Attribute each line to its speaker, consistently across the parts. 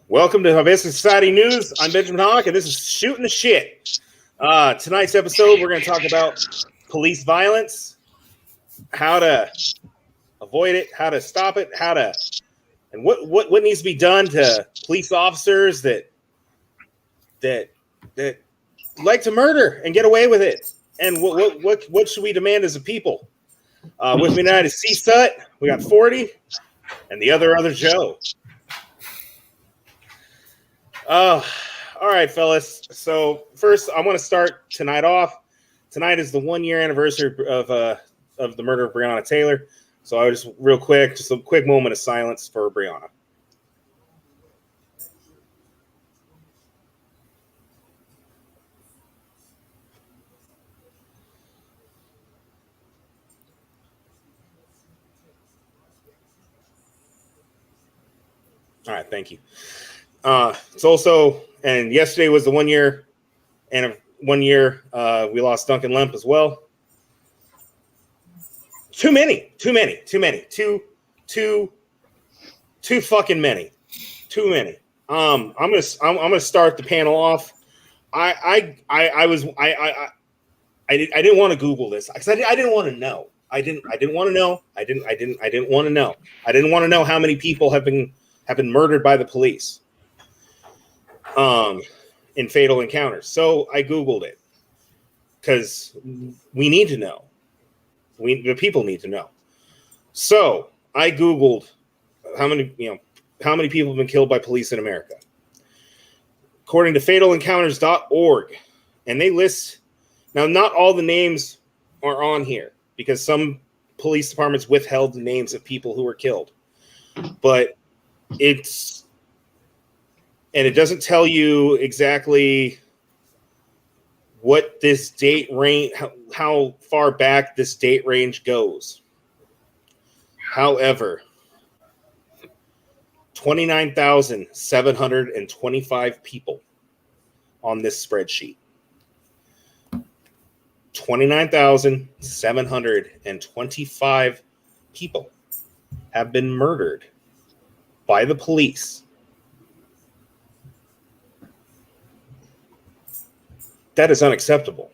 Speaker 1: Welcome to Hibiscus Society News. I'm Benjamin Hawk, and this is Shooting the Shit. Tonight's episode, we're going to talk about police violence, how to avoid it, how to stop it, and what needs to be done to police officers that like to murder and get away with it, and what should we demand as a people? With me tonight is C. Sut. We got 40, and the other Joe. All right, fellas. So first, I want to start tonight off. Tonight is the 1-year anniversary of the murder of Breonna Taylor. So I just a quick moment of silence for Breonna. All right, thank you. It's also, and yesterday was the 1 year, and 1 year we lost Duncan Lemp as well. Too many. Too fucking many. Too many. I'm gonna start the panel off. I didn't want to Google this because I didn't want to know. I didn't want to know. I didn't want to know. I didn't want to know how many people have been murdered by the police in fatal encounters. So I Googled it because we need to know. The people need to know. So I Googled how many people have been killed by police in America. According to fatalencounters.org, and they list, now not all the names are on here because some police departments withheld the names of people who were killed. But it doesn't tell you exactly what this date range, how far back this date range goes. However, 29,725 people on this spreadsheet. 29,725 people have been murdered by the police. That is unacceptable.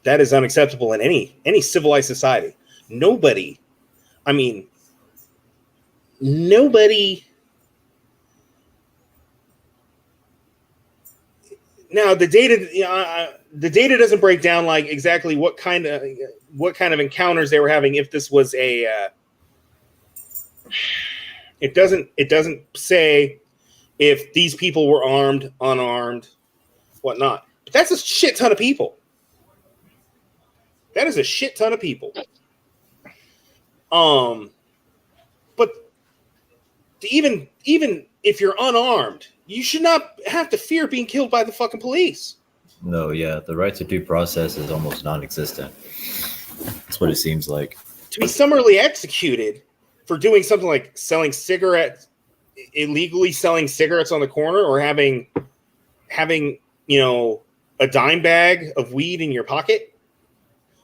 Speaker 1: That is unacceptable in any civilized society. Nobody. Now the data doesn't break down like exactly what kind of encounters they were having. If this was it doesn't say if these people were armed, unarmed, whatnot. But that's a shit ton of people. That is a shit ton of people. But even if you're unarmed, you should not have to fear being killed by the fucking police.
Speaker 2: No, yeah, the right to due process is almost non-existent. That's what it seems like.
Speaker 1: To be summarily executed for doing something like illegally selling cigarettes on the corner, or having a dime bag of weed in your pocket,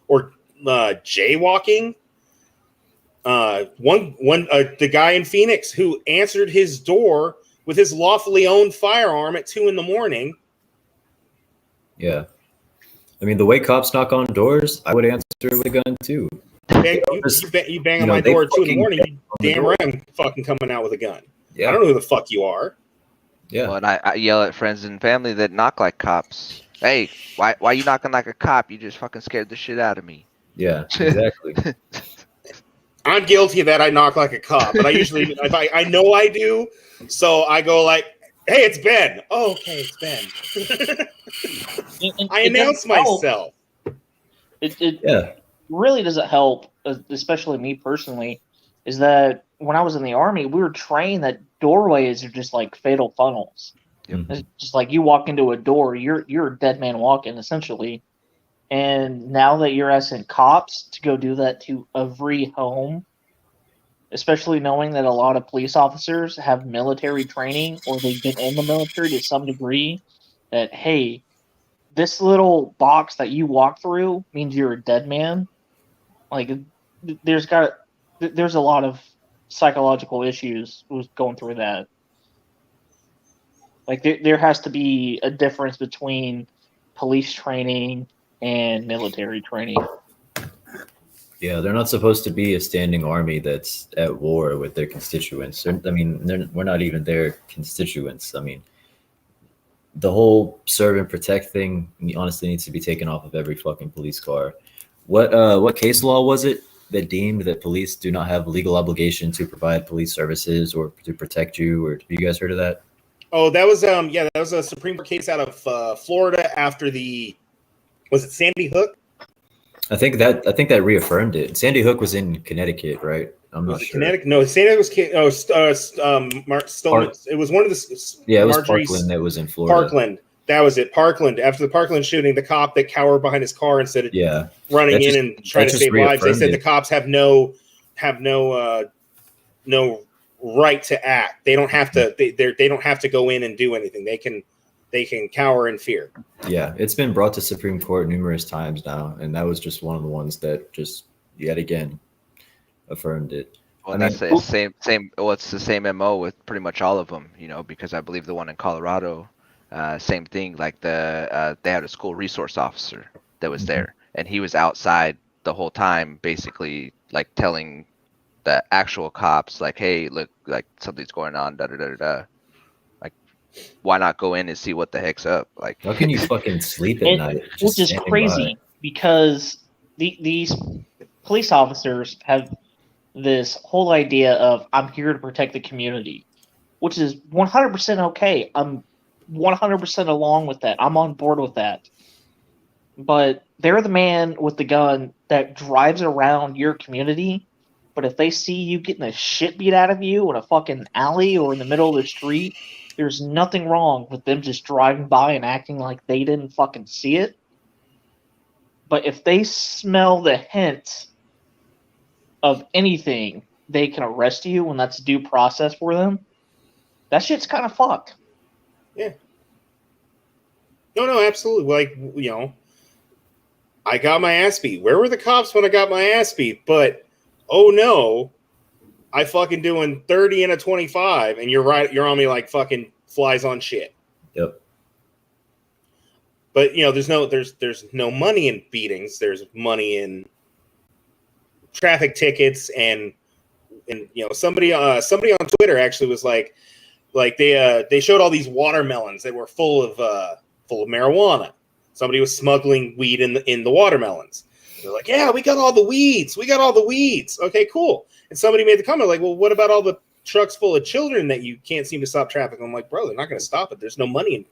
Speaker 1: or jaywalking. The guy in Phoenix who answered his door with his lawfully owned firearm at 2 a.m.
Speaker 2: Yeah. I mean, the way cops knock on doors, I would answer with a gun too.
Speaker 1: You bang on my door at 2 a.m, you damn right I'm fucking coming out with a gun. Yeah. I don't know who the fuck you are.
Speaker 3: Yeah. Well, and I yell at friends and family that knock like cops. Hey, why you knocking like a cop? You just fucking scared the shit out of me.
Speaker 2: Yeah, exactly.
Speaker 1: I'm guilty of that. I knock like a cop, but I usually, if I know I do, so I go like, "Hey, it's Ben." Oh, okay, it's Ben. I announce myself.
Speaker 4: It really doesn't help, especially me personally, is that when I was in the Army, we were trained that doorways are just like fatal funnels.
Speaker 2: Mm-hmm.
Speaker 4: It's just like you walk into a door, you're a dead man walking, essentially. And now that you're asking cops to go do that to every home, especially knowing that a lot of police officers have military training or they've been in the military to some degree, that, hey, this little box that you walk through means you're a dead man. Like, there's a lot of psychological issues with going through that. Like there has to be a difference between police training and military training.
Speaker 2: Yeah, they're not supposed to be a standing army that's at war with their constituents. We're not even their constituents. I mean, the whole serve and protect thing honestly needs to be taken off of every fucking police car. What case law was it that deemed that police do not have legal obligation to provide police services or to protect you? Or have you guys heard of that?
Speaker 1: Oh, that was that was a Supreme Court case out of Florida after was it Sandy Hook?
Speaker 2: I think that reaffirmed it. Sandy Hook was in Connecticut, right? I'm not
Speaker 1: Was it
Speaker 2: sure.
Speaker 1: Connecticut? No, Sandy Hook was it was one of the
Speaker 2: Yeah, it was
Speaker 1: Marjorie's
Speaker 2: Parkland that was in Florida.
Speaker 1: Parkland. That was it. Parkland. After the Parkland shooting, the cop that cowered behind his car instead of
Speaker 2: Yeah,
Speaker 1: running
Speaker 2: that
Speaker 1: in and trying to save lives, they said the cops have no right to act. They don't have to. They don't have to go in and do anything. They can cower in fear.
Speaker 2: Yeah, it's been brought to Supreme Court numerous times now, and that was just one of the ones that just yet again affirmed it.
Speaker 3: Well, that's the same. Well, it's the same MO with pretty much all of them, because I believe the one in Colorado, same thing. Like they had a school resource officer that was there, and he was outside the whole time, basically like telling the actual cops, like, "Hey, look, like something's going on." Da da da da. Like, why not go in and see what the heck's up? Like,
Speaker 2: how can you fucking sleep at night?
Speaker 4: Which is crazy because these police officers have this whole idea of I'm here to protect the community, which is 100% okay. I'm 100% along with that. I'm on board with that. But they're the man with the gun that drives around your community. But if they see you getting the shit beat out of you in a fucking alley or in the middle of the street, there's nothing wrong with them just driving by and acting like they didn't fucking see it. But if they smell the hint of anything, they can arrest you when that's due process for them. That shit's kind of fucked.
Speaker 1: Yeah. No, absolutely. Like, I got my ass beat. Where were the cops when I got my ass beat? But, oh no, I fucking doing 30 and a 25, and you're on me like fucking flies on shit.
Speaker 2: Yep.
Speaker 1: But, there's no money in beatings. There's money in traffic tickets and somebody on Twitter actually was like they showed all these watermelons that were full of marijuana. Somebody was smuggling weed in the watermelons. They're like, yeah, we got all the weeds. Okay, cool. And somebody made the comment like, well, what about all the trucks full of children that you can't seem to stop traffic? I'm like, bro, they're not going to stop it. There's no money in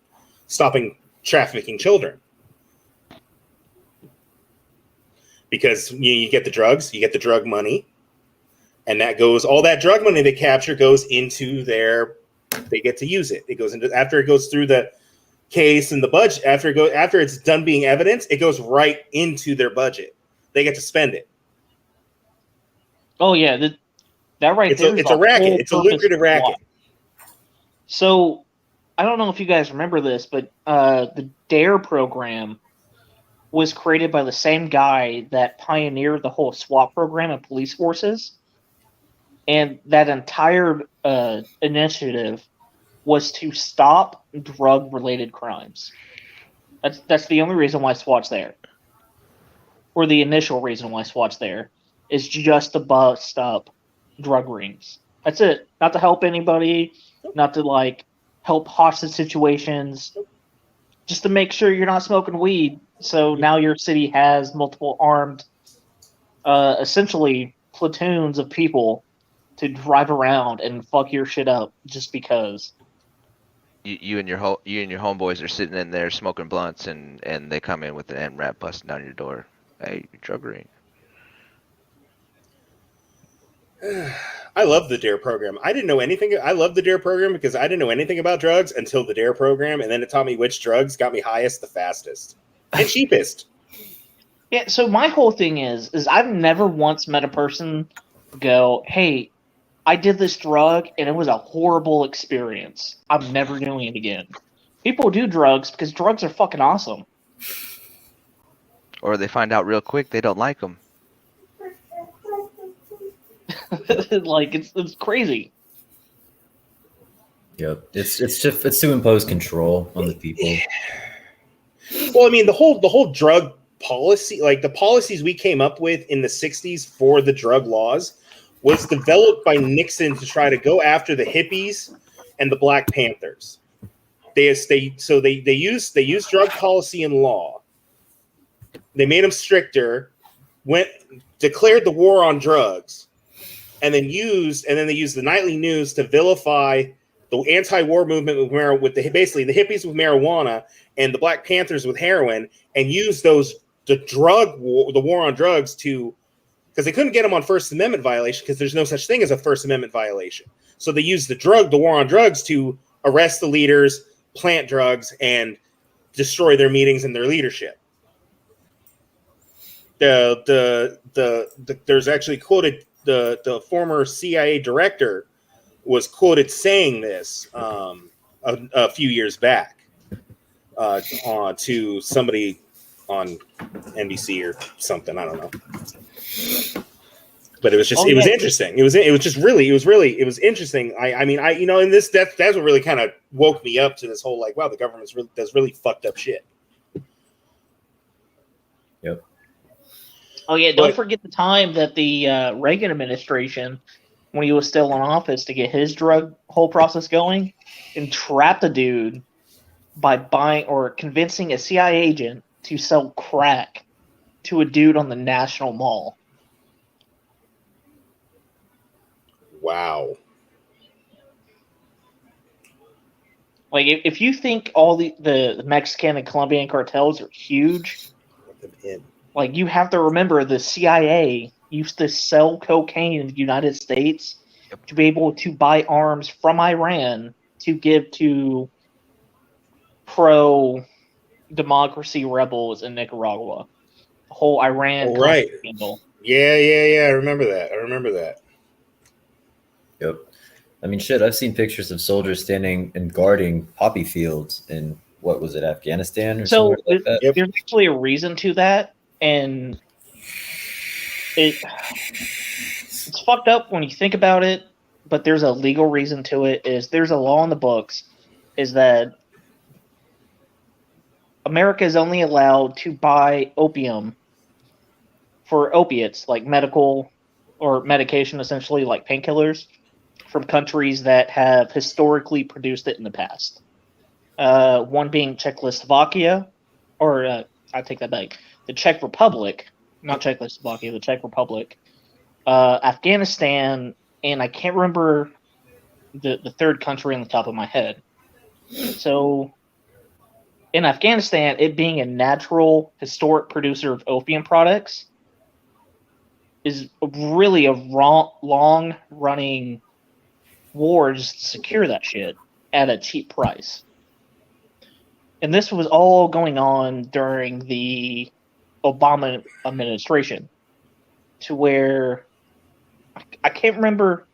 Speaker 1: stopping trafficking children. Because you get the drugs, you get the drug money, and all that drug money they capture goes into they get to use it. It goes into, after it goes through the case and the budget, after it's done being evidence, it goes right into their budget. They get to spend it.
Speaker 4: Oh yeah, that right there.
Speaker 1: It's a racket. It's a lucrative racket.
Speaker 4: So I don't know if you guys remember this, but the DARE program was created by the same guy that pioneered the whole SWAT program in police forces. And that entire initiative was to stop drug-related crimes. That's the only reason why SWAT's there. Or the initial reason why SWAT's there is just to bust up drug rings. That's it. Not to help anybody, not to help hostage situations, just to make sure you're not smoking weed. So now your city has multiple armed, essentially platoons of people to drive around and fuck your shit up just because.
Speaker 3: You and your homeboys are sitting in there smoking blunts, and they come in with an MRAP busting down your door. Hey, you're drug ring.
Speaker 1: I love the DARE program. I didn't know anything. I love the DARE program because I didn't know anything about drugs until the DARE program, and then it taught me which drugs got me highest the fastest and cheapest.
Speaker 4: Yeah, so my whole thing is I've never once met a person go, hey, I did this drug and it was a horrible experience. I'm never doing it again. People do drugs because drugs are fucking awesome.
Speaker 3: Or they find out real quick they don't like them.
Speaker 4: It's crazy.
Speaker 2: Yep. It's to impose control on the people.
Speaker 1: Well, I mean, the whole drug policy, like the policies we came up with in the 60s for the drug laws, was developed by Nixon to try to go after the hippies and the Black Panthers. They used drug policy and law. They made them stricter, declared the war on drugs, and then they used the nightly news to vilify the anti-war movement with basically the hippies with marijuana and the Black Panthers with heroin, and used the war on drugs to, because they couldn't get them on First Amendment violation because there's no such thing as a First Amendment violation. So they used the war on drugs to arrest the leaders, plant drugs, and destroy their meetings and there's actually quoted the former CIA director was quoted saying this a few years back to somebody on NBC or something. I don't know. But it was interesting. It was interesting. I mean, and that's what really kind of woke me up to this whole, like, wow, the government does really fucked up shit.
Speaker 2: Yep.
Speaker 4: Oh yeah, don't forget the time that the Reagan administration, when he was still in office, to get his drug whole process going, and trapped a dude by buying or convincing a CIA agent to sell crack to a dude on the National Mall.
Speaker 1: Wow.
Speaker 4: Like, if you think all the Mexican and Colombian cartels are huge, like, you have to remember the CIA used to sell cocaine in the United States to be able to buy arms from Iran to give to pro-democracy rebels in Nicaragua. The whole Iran scandal.
Speaker 1: Yeah. I remember that.
Speaker 2: Yep. I mean, shit, I've seen pictures of soldiers standing and guarding poppy fields in, what was it, Afghanistan or something like that?
Speaker 4: There's actually a reason to that, and it's fucked up when you think about it, but there's a legal reason to it. There's a law in the books is that America is only allowed to buy opium for opiates, like medical or medication, essentially like painkillers, from countries that have historically produced it in the past. One being Czechoslovakia, or I take that back, the Czech Republic, not Czechoslovakia, the Czech Republic, Afghanistan, and I can't remember the third country on the top of my head. So in Afghanistan, it being a natural, historic producer of opium products is really a long-running war just to secure that shit at a cheap price. And this was all going on during the Obama administration, to where I can't remember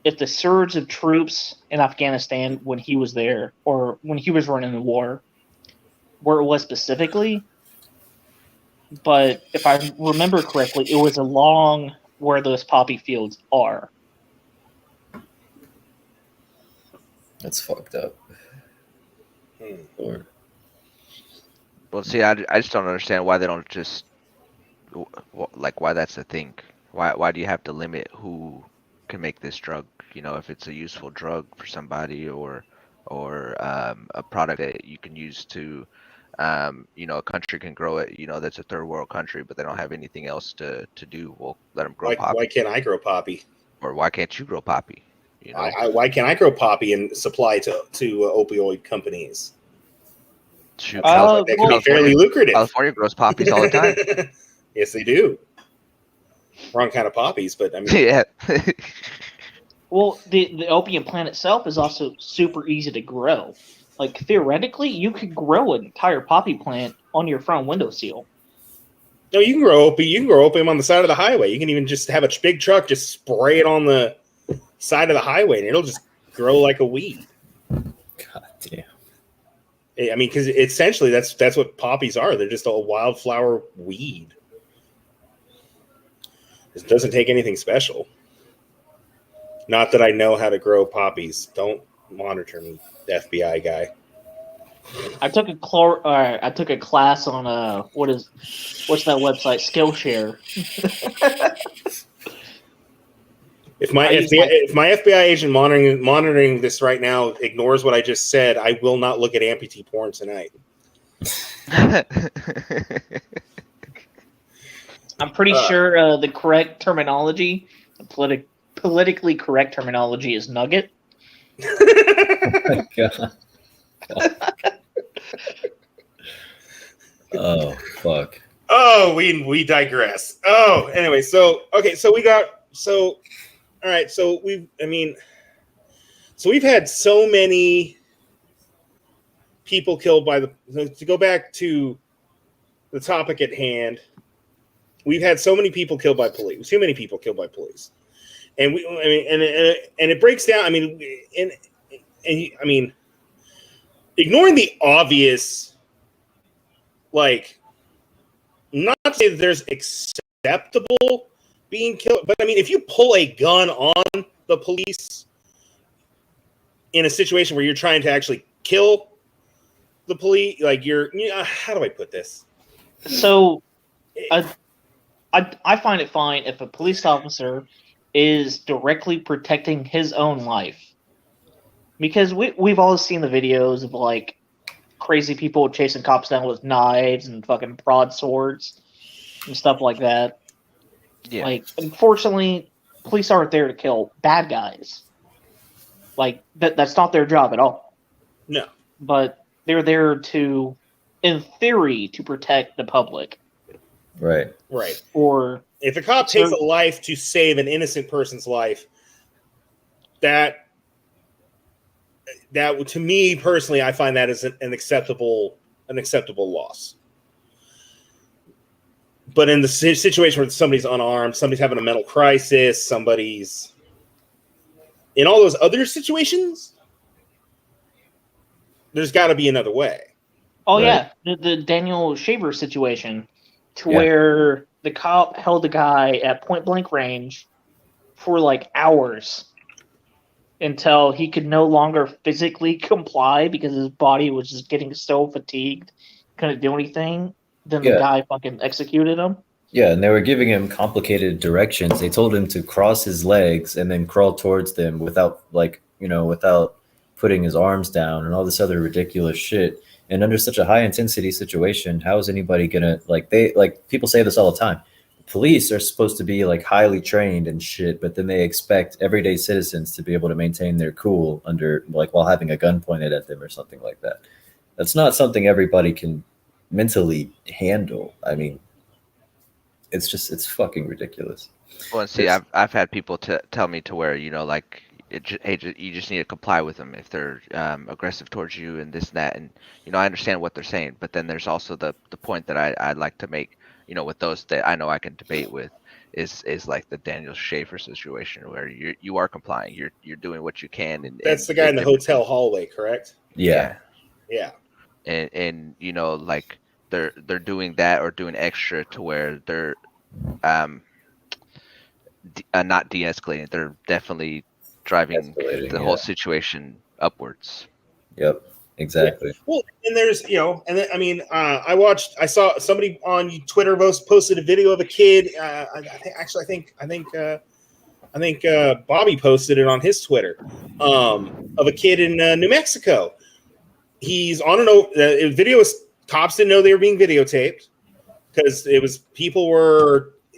Speaker 4: if the surge of troops in Afghanistan when he was there or when he was running the war, where it was specifically, but if I remember correctly, it was along where those poppy fields are.
Speaker 2: That's fucked up. Lord.
Speaker 3: Well, see, I just don't understand why they don't just, like, why that's the thing. Why do you have to limit who can make this drug? You know, if it's a useful drug for somebody or a product that you can use to, a country can grow it, that's a third world country, but they don't have anything else to do. Well, let them grow poppy.
Speaker 1: Why can't I grow poppy?
Speaker 3: Or why can't you grow poppy?
Speaker 1: Why can't I grow poppy and supply to opioid companies?
Speaker 3: Shoot,
Speaker 1: that could be fairly lucrative.
Speaker 3: California grows poppies all the time.
Speaker 1: Yes, they do. Wrong kind of poppies, but I mean,
Speaker 3: yeah.
Speaker 4: Well, the opium plant itself is also super easy to grow. Like, theoretically, you could grow an entire poppy plant on your front windowsill.
Speaker 1: No, you can grow opium on the side of the highway. You can even just have a big truck just spray it on the side of the highway, and it'll just grow like a weed.
Speaker 2: God damn.
Speaker 1: I mean, because essentially that's what poppies are. They're just a wildflower weed. It doesn't take anything special. Not that I know how to grow poppies. Don't monitor me, the FBI guy.
Speaker 4: I took a class on what's that website? Skillshare.
Speaker 1: If my FBI agent monitoring this right now ignores what I just said, I will not look at amputee porn tonight.
Speaker 4: I'm pretty sure the correct terminology, politically correct terminology, is nugget.
Speaker 2: Oh my God. Oh fuck.
Speaker 1: Oh, we digress. Oh, anyway, so all right, so we've had so many people killed by to go back to the topic at hand. We've had so many people killed by police. Too many people killed by police, and it breaks down. Ignoring the obvious, like, not to say that there's acceptable being killed, but if you pull a gun on the police in a situation where you're trying to actually kill the police, like how do I put this?
Speaker 4: So, I find it fine if a police officer is directly protecting his own life, because we've all seen the videos of like crazy people chasing cops down with knives and fucking broadswords and stuff like that.
Speaker 3: Yeah.
Speaker 4: Like, unfortunately, police aren't there to kill bad guys. Like, that's not their job at all.
Speaker 1: No.
Speaker 4: But they're there to, in theory, to protect the public.
Speaker 2: Right.
Speaker 4: Or
Speaker 1: if a cop takes a life to save an innocent person's life, that to me personally, I find that as an acceptable loss. But in the situation where somebody's unarmed, somebody's having a mental crisis, somebody's in all those other situations, there's got to be another way.
Speaker 4: Oh,
Speaker 2: right.
Speaker 4: Yeah, the Daniel Shaver situation, where the cop held the guy at point blank range for like hours until he could no longer physically comply because his body was just getting so fatigued, couldn't do anything. Then the guy fucking executed him.
Speaker 2: Yeah, and they were giving him complicated directions. They told him to cross his legs and then crawl towards them without putting his arms down and all this other ridiculous shit. And under such a high intensity situation, how is anybody gonna people say this all the time. Police are supposed to be like highly trained and shit, but then they expect everyday citizens to be able to maintain their cool under while having a gun pointed at them or something like that. That's not something everybody can mentally handle. It's fucking ridiculous.
Speaker 3: Well, and see, I've had people tell me to where, hey, you just need to comply with them if they're aggressive towards you and this and that. And, I understand what they're saying, but then there's also the point that I'd like to make, with those that I know I can debate with is like the Daniel Schaefer situation where you are complying, you're doing what you can. And
Speaker 1: that's the guy in the hotel hallway, correct?
Speaker 2: Yeah.
Speaker 3: And they're doing that or doing extra to where they're not de-escalating. They're definitely driving the whole situation upwards.
Speaker 2: Yep, exactly.
Speaker 1: Yeah. Well, and there's I saw somebody on Twitter posted a video of a kid. I think Bobby posted it on his Twitter of a kid in New Mexico. He's on the video was cops didn't know they were being videotaped because it was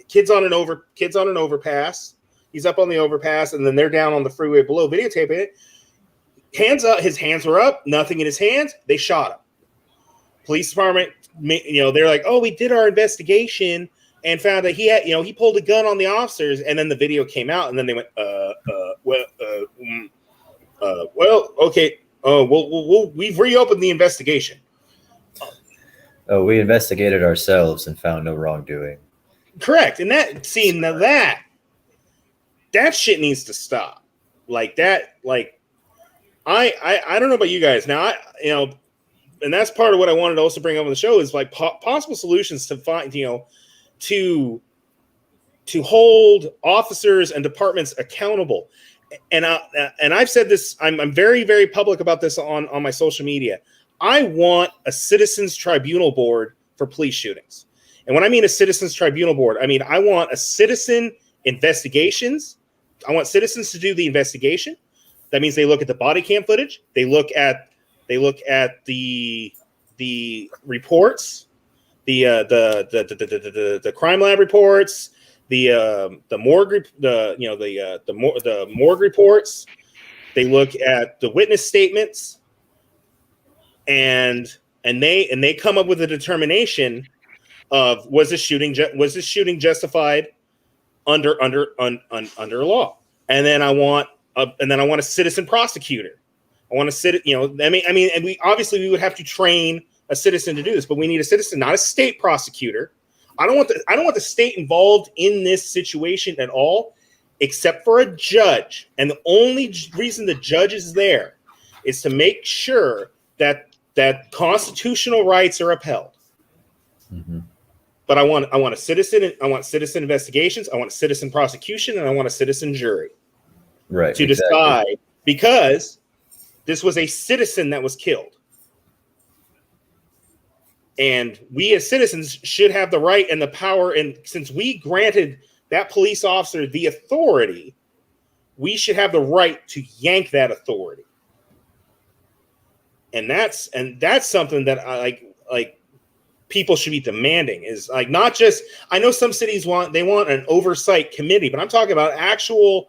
Speaker 1: kids on an overpass. He's up on the overpass, and then they're down on the freeway below videotaping it. Hands up, his hands were up, nothing in his hands. They shot him. Police department, they're like, "Oh, we did our investigation and found that he pulled a gun on the officers." And then the video came out, and then they went, well, okay, we've reopened the investigation.
Speaker 2: Oh, we investigated ourselves and found no wrongdoing.
Speaker 1: Correct. And that shit needs to stop. Like that, I don't know about you guys. Now, and that's part of what I wanted to also bring up on the show is like possible solutions to find, to hold officers and departments accountable. and I've said this. I'm very, very public about this on my social media. I want a citizens tribunal board for police shootings. And when I mean a citizens tribunal board, I mean I want a citizen investigations. I want citizens to do the investigation. That means they look at the body cam footage. They look at the reports, the crime lab reports, the morgue the morgue reports. They look at the witness statements, and they come up with a determination of was this shooting justified under law. And then I want a citizen prosecutor. I want to and we would have to train a citizen to do this, but we need a citizen, not a state prosecutor. I don't want the state involved in this situation at all, except for a judge. And the only reason the judge is there is to make sure that constitutional rights are upheld.
Speaker 2: Mm-hmm.
Speaker 1: But I want a citizen. I want citizen investigations. I want a citizen prosecution, and I want a citizen jury,
Speaker 2: right,
Speaker 1: to decide, because this was a citizen that was killed, and we as citizens should have the right and the power. And since we granted that police officer the authority, we should have the right to yank that authority. And that's something that I like. People should be demanding, is like, not just, I know some cities want an oversight committee, but I'm talking about actual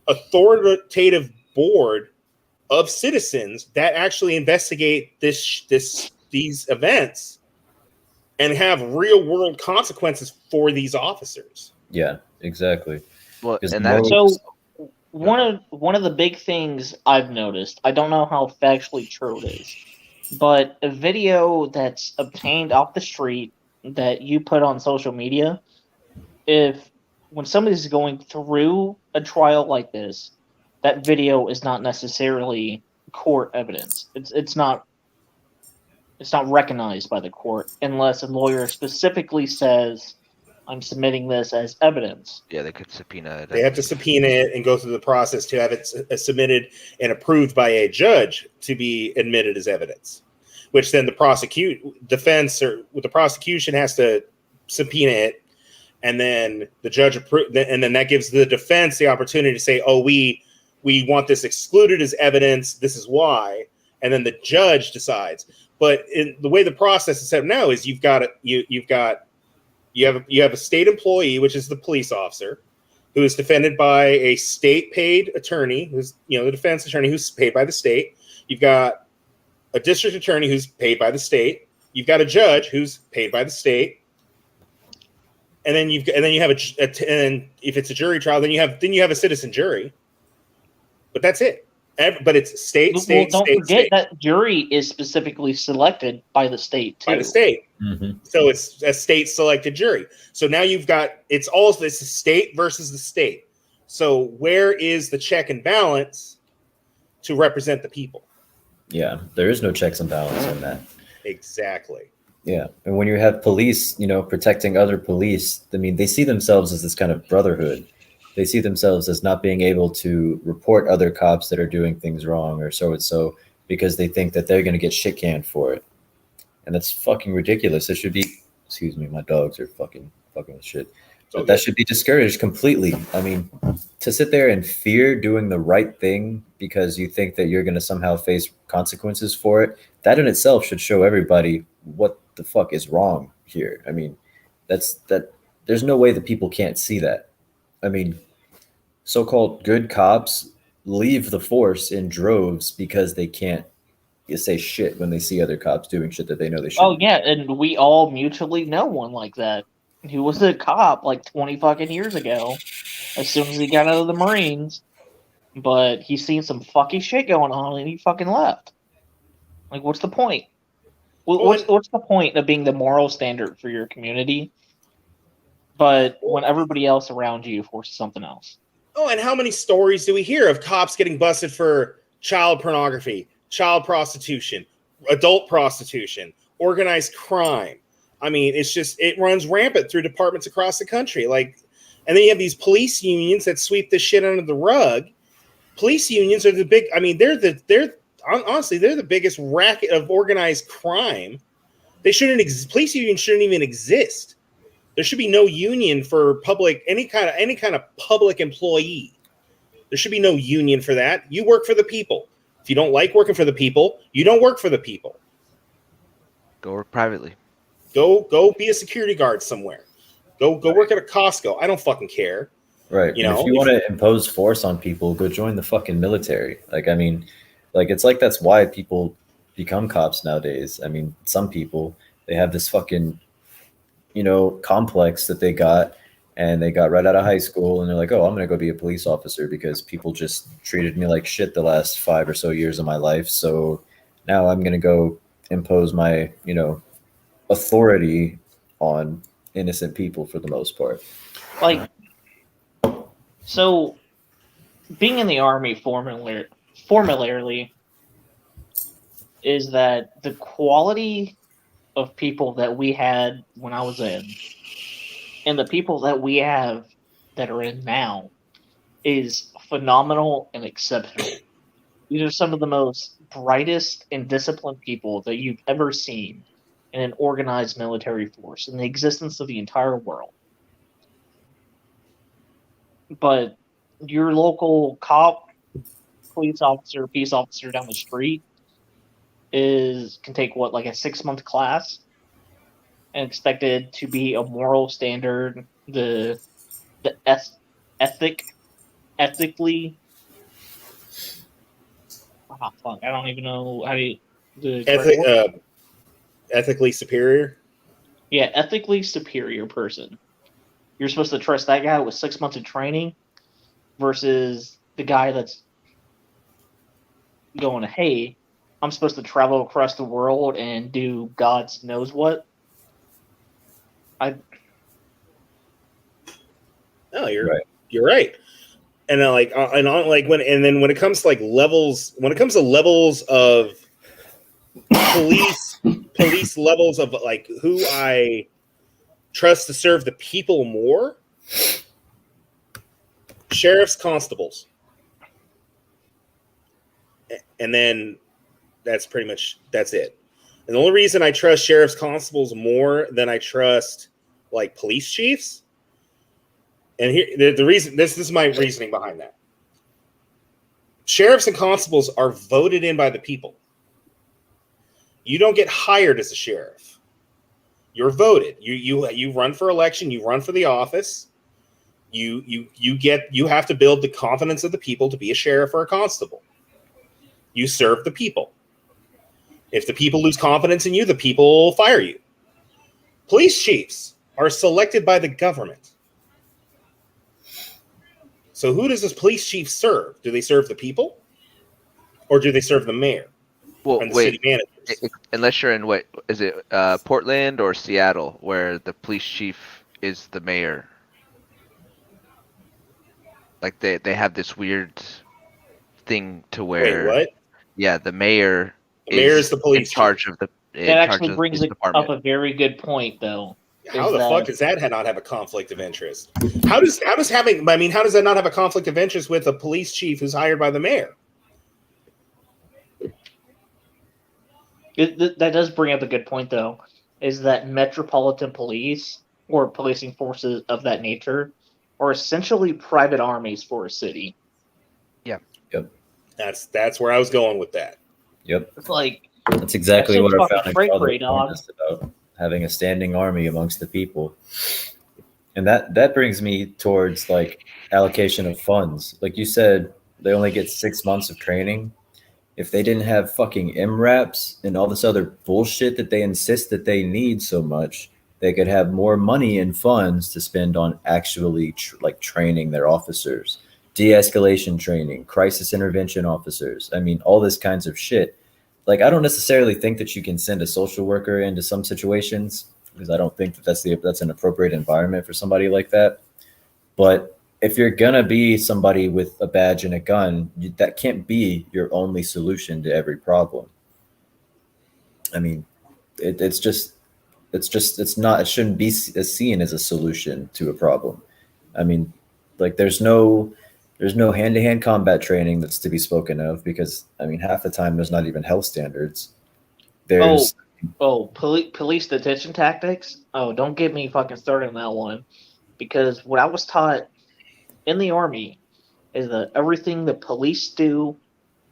Speaker 1: authoritative board of citizens that actually investigate these events and have real world consequences for these officers.
Speaker 2: Yeah, exactly.
Speaker 3: Well, and
Speaker 4: So one of the big things I've noticed, I don't know how factually true it is, but a video that's obtained off the street that you put on social media, when somebody's going through a trial like this, that video is not necessarily court evidence. It's not recognized by the court unless a lawyer specifically says, I'm submitting this as evidence.
Speaker 3: Yeah, they could subpoena it.
Speaker 1: They have to subpoena it and go through the process to have it submitted and approved by a judge to be admitted as evidence, which then the prosecution has to subpoena it, and then the judge and then that gives the defense the opportunity to say, oh, we want this excluded as evidence. This is why. And then the judge decides. But in the way the process is set up now is you have a state employee, which is the police officer, who is defended by a state paid attorney, who's the defense attorney who's paid by the state. You've got a district attorney who's paid by the state. You've got a judge who's paid by the state. And then you have and if it's a jury trial, then you have a citizen jury. But that's it. But it's state.
Speaker 4: Don't forget that jury is specifically selected by the state too.
Speaker 1: By the state.
Speaker 2: Mm-hmm.
Speaker 1: So it's a state selected jury. So now it's a state versus the state. So where is the check and balance to represent the people?
Speaker 2: Yeah, there is no checks and balance on that.
Speaker 1: Exactly.
Speaker 2: Yeah, and when you have police, protecting other police, I mean, they see themselves as this kind of brotherhood. They see themselves as not being able to report other cops that are doing things wrong or so and so, because they think that they're going to get shit canned for it. And that's fucking ridiculous. It should be, excuse me, my dogs are fucking with shit. But that should be discouraged completely. I mean, to sit there and fear doing the right thing because you think that you're going to somehow face consequences for it, that in itself should show everybody what the fuck is wrong here. I mean, there's no way that people can't see that. I mean, so-called good cops leave the force in droves because they can't say shit when they see other cops doing shit that they know they shouldn't.
Speaker 4: Oh yeah, and we all mutually know one like that. He was a cop like 20 fucking years ago, as soon as he got out of the Marines. But he's seen some fucking shit going on and he fucking left. Like, what's the point? What's the point of being the moral standard for your community, but when everybody else around you forces something else?
Speaker 1: Oh, and how many stories do we hear of cops getting busted for child pornography, child prostitution, adult prostitution, organized crime? I mean, it runs rampant through departments across the country. Like, and then you have these police unions that sweep this shit under the rug, Police unions are the big. I mean, they're honestly they're the biggest racket of organized crime. They shouldn't. Police unions shouldn't even exist. There should be no union for public any kind of public employee. There should be no union for that. You work for the people. If you don't like working for the people, you don't work for the people.
Speaker 3: Go work privately.
Speaker 1: Go be a security guard somewhere. Go work at a Costco. I don't fucking care.
Speaker 2: Right.
Speaker 1: You
Speaker 2: And
Speaker 1: know,
Speaker 2: if you want to impose force on people, go join the fucking military. Like, I mean, like, it's like that's why people become cops nowadays. I mean, some people, they have this fucking, complex that they got, and they got right out of high school, and they're like, oh, I'm going to go be a police officer because people just treated me like shit the last 5 or so years of my life. So now I'm going to go impose my, authority on innocent people for the most part.
Speaker 4: Like, so being in the army formularly is that the quality of people that we had when I was in and the people that we have that are in now is phenomenal and exceptional. These are some of the most brightest and disciplined people that you've ever seen in an organized military force in the existence of the entire world. But your local cop, police officer, peace officer down the street can take like a 6-month class and expected to be a moral standard, the ethically. Oh, fuck, I don't even know how to
Speaker 1: ethically superior.
Speaker 4: Yeah, ethically superior person. You're supposed to trust that guy with 6 months of training versus the guy that's going, hey, I'm supposed to travel across the world and do God knows what.
Speaker 1: No, you're right. And then when it comes to like levels, when it comes to levels of police levels of like who I trust to serve the people more, sheriffs, constables, and then that's it. And the only reason I trust sheriffs, constables more than I trust like police chiefs, and here the reason this is my reasoning behind that. Sheriffs and constables are voted in by the people. You don't get hired as a sheriff. You're voted. You run for election. You run for the office. You have to build the confidence of the people to be a sheriff or a constable. You serve the people. If the people lose confidence in you, the people will fire you. Police chiefs are selected by the government. So who does this police chief serve? Do they serve the people? Or do they serve the mayor?
Speaker 3: Well,
Speaker 1: and the
Speaker 3: wait.
Speaker 1: city managers?
Speaker 3: Unless you're in what is it, Portland or Seattle, where the police chief is the mayor. Like they have this weird thing to where.
Speaker 1: Wait, what?
Speaker 3: Yeah, the mayor.
Speaker 1: The mayor is the police
Speaker 3: in charge of the.
Speaker 4: That actually brings up a very good point, though.
Speaker 1: How the fuck does that not have a conflict of interest? How does that not have a conflict of interest with a police chief who's hired by the mayor?
Speaker 4: That does bring up a good point, though, is that metropolitan police or policing forces of that nature are essentially private armies for a city.
Speaker 3: Yeah.
Speaker 2: Yep.
Speaker 1: That's where I was going with that.
Speaker 2: Yep.
Speaker 4: It's like
Speaker 2: that's exactly what our founding fathers
Speaker 4: warned
Speaker 2: us about, having a standing army amongst the people. And that brings me towards like allocation of funds. Like you said, they only get 6 months of training. If they didn't have fucking MRAPs and all this other bullshit that they insist that they need so much, they could have more money and funds to spend on actually training their officers, de-escalation training, crisis intervention officers. I mean, all this kinds of shit. Like, I don't necessarily think that you can send a social worker into some situations because I don't think that that's an appropriate environment for somebody like that. But if you're going to be somebody with a badge and a gun, that can't be your only solution to every problem. I mean, it shouldn't be seen as a solution to a problem. I mean, like there's no There's no hand-to-hand combat training that's to be spoken of because, I mean, half the time there's not even health standards. There's
Speaker 4: Police detention tactics. Oh, don't get me fucking started on that one, because what I was taught in the army is that everything the police do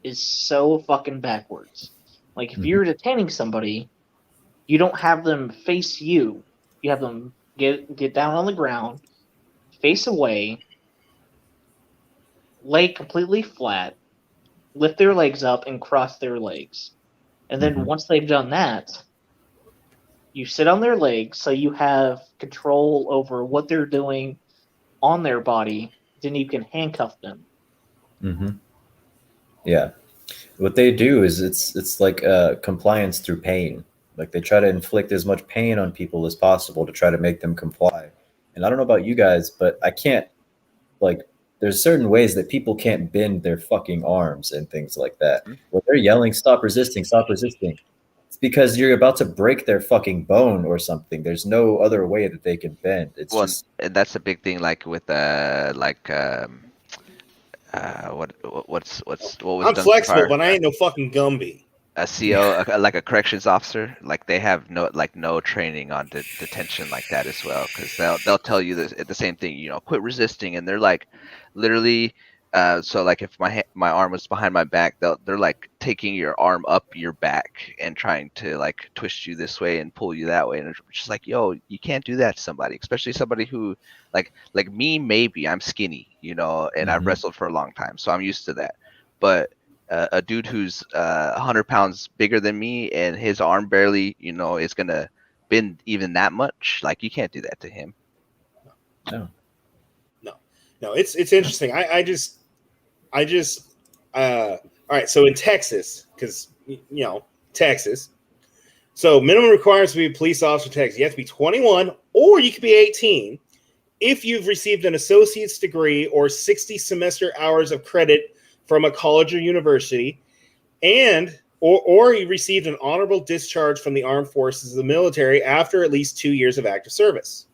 Speaker 4: is so fucking backwards. Like, if you're detaining somebody, you don't have them face you. You have them get down on the ground, face away, lay completely flat, lift their legs up, and cross their legs. And then once they've done that, you sit on their legs so you have control over what they're doing on their body. Then you can handcuff them.
Speaker 2: Yeah. What they do is it's like compliance through pain. Like, they try to inflict as much pain on people as possible to try to make them comply. And I don't know about you guys, but I can't, like, there's certain ways that people can't bend their fucking arms and things like that. When they're yelling, stop resisting, it's because you're about to break their fucking bone or something. There's no other way that they can bend. It's just,
Speaker 3: and that's a big thing, like with what was
Speaker 1: I'm
Speaker 3: done
Speaker 1: flexible,
Speaker 3: prior?
Speaker 1: but I ain't no fucking Gumby.
Speaker 3: A CO, like a corrections officer, like they have no training on detention like that as well, because they'll tell you the same thing, you know, quit resisting, and they're like, literally, so like if my arm was behind my back, they're like taking your arm up your back and trying to like twist you this way and pull you that way, and it's just like, yo, you can't do that to somebody, especially somebody who like me, maybe I'm skinny, you know, and I've wrestled for a long time, so I'm used to that, but a dude who's 100 pounds bigger than me and his arm barely, you know, is gonna bend even that much. Like, you can't do that to him.
Speaker 2: no.
Speaker 1: It's interesting. I just all right. So in Texas, because you know Texas, so minimum requirements to be a police officer in Texas, you have to be 21 or you could be 18 if you've received an associate's degree or 60 semester hours of credit from a college or university, and or you received an honorable discharge from the armed forces of the military after at least 2 years of active service.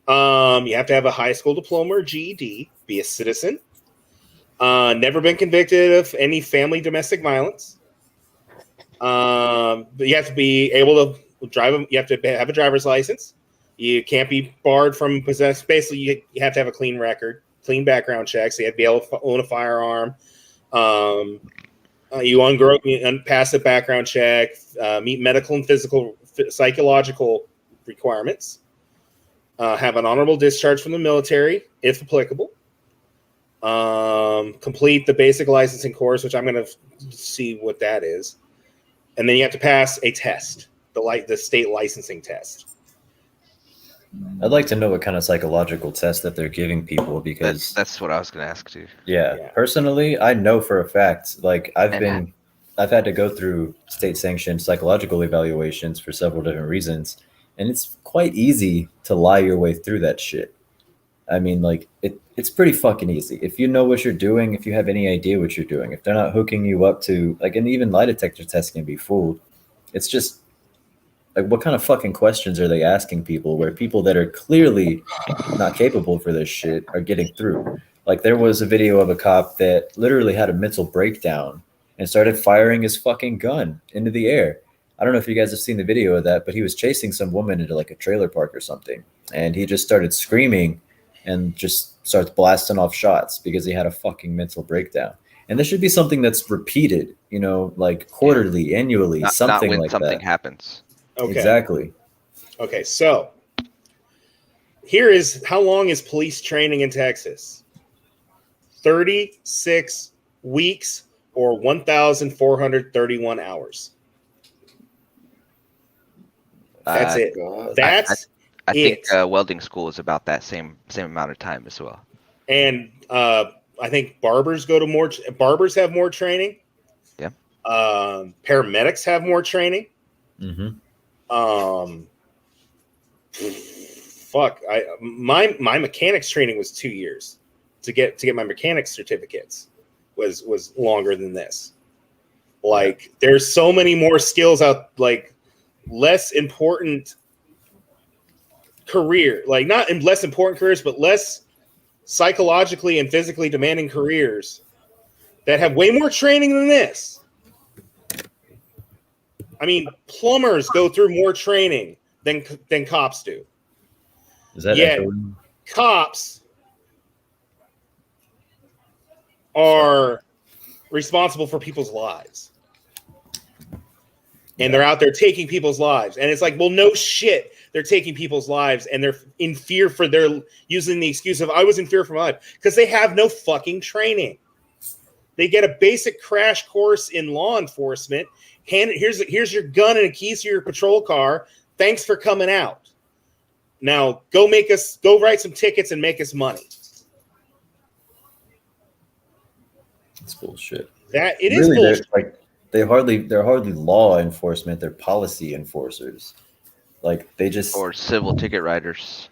Speaker 1: You have to have a high school diploma or GED, be a citizen, never been convicted of any family domestic violence. But you have to be able to drive. You have to have a driver's license. You can't be barred from possess. Basically, you have to have a clean record. Clean background check, so you have to be able to own a firearm. You pass the background check, meet medical and physical, psychological requirements. Have an honorable discharge from the military, if applicable. Complete the basic licensing course, which I'm going to see what that is, and then you have to pass a test, the state licensing test.
Speaker 2: I'd like to know what kind of psychological test that they're giving people, because
Speaker 3: that's what I was going to ask too.
Speaker 2: Yeah. Personally, I know for a fact, like I've had to go through state sanctioned psychological evaluations for several different reasons, and it's quite easy to lie your way through that shit. I mean, like it's pretty fucking easy. If you know what you're doing, if you have any idea what you're doing, if they're not hooking you up to, like, and even lie detector tests can be fooled. It's just, like, what kind of fucking questions are they asking people where people that are clearly not capable for this shit are getting through? Like, there was a video of a cop that literally had a mental breakdown and started firing his fucking gun into the air. I don't know if you guys have seen the video of that, but he was chasing some woman into like a trailer park or something. And he just started screaming and just starts blasting off shots because he had a fucking mental breakdown. And this should be something that's repeated, you know, like quarterly, annually, something
Speaker 3: not when
Speaker 2: like
Speaker 3: something
Speaker 2: that.
Speaker 3: happens.
Speaker 1: Okay.
Speaker 2: Exactly.
Speaker 1: Okay, so here is how long is police training in Texas? 36 weeks or 1,431 hours. That's it. That's
Speaker 3: I think welding school is about that same amount of time as well.
Speaker 1: And I think barbers barbers have more training.
Speaker 3: Yeah.
Speaker 1: Paramedics have more training.
Speaker 2: Mm-hmm.
Speaker 1: My mechanics training was 2 years to get my mechanics certificates was longer than this. Like, there's so many more skills out, like less important career, like not in less important careers, but less psychologically and physically demanding careers that have way more training than this. I mean, plumbers go through more training than cops do.
Speaker 2: Is that
Speaker 1: Yet
Speaker 2: echoing?
Speaker 1: cops are responsible for people's lives. And they're out there taking people's lives. And it's like, well, no shit. They're taking people's lives and they're in fear for their, using the excuse of, I was in fear for my life. Because they have no fucking training. They get a basic crash course in law enforcement. Here's your gun and a keys to your patrol car. Thanks for coming out. Now go write some tickets and make us money.
Speaker 2: It's bullshit.
Speaker 1: It is bullshit.
Speaker 2: They're hardly law enforcement. They're policy enforcers. Like they just
Speaker 3: Or civil ticket writers.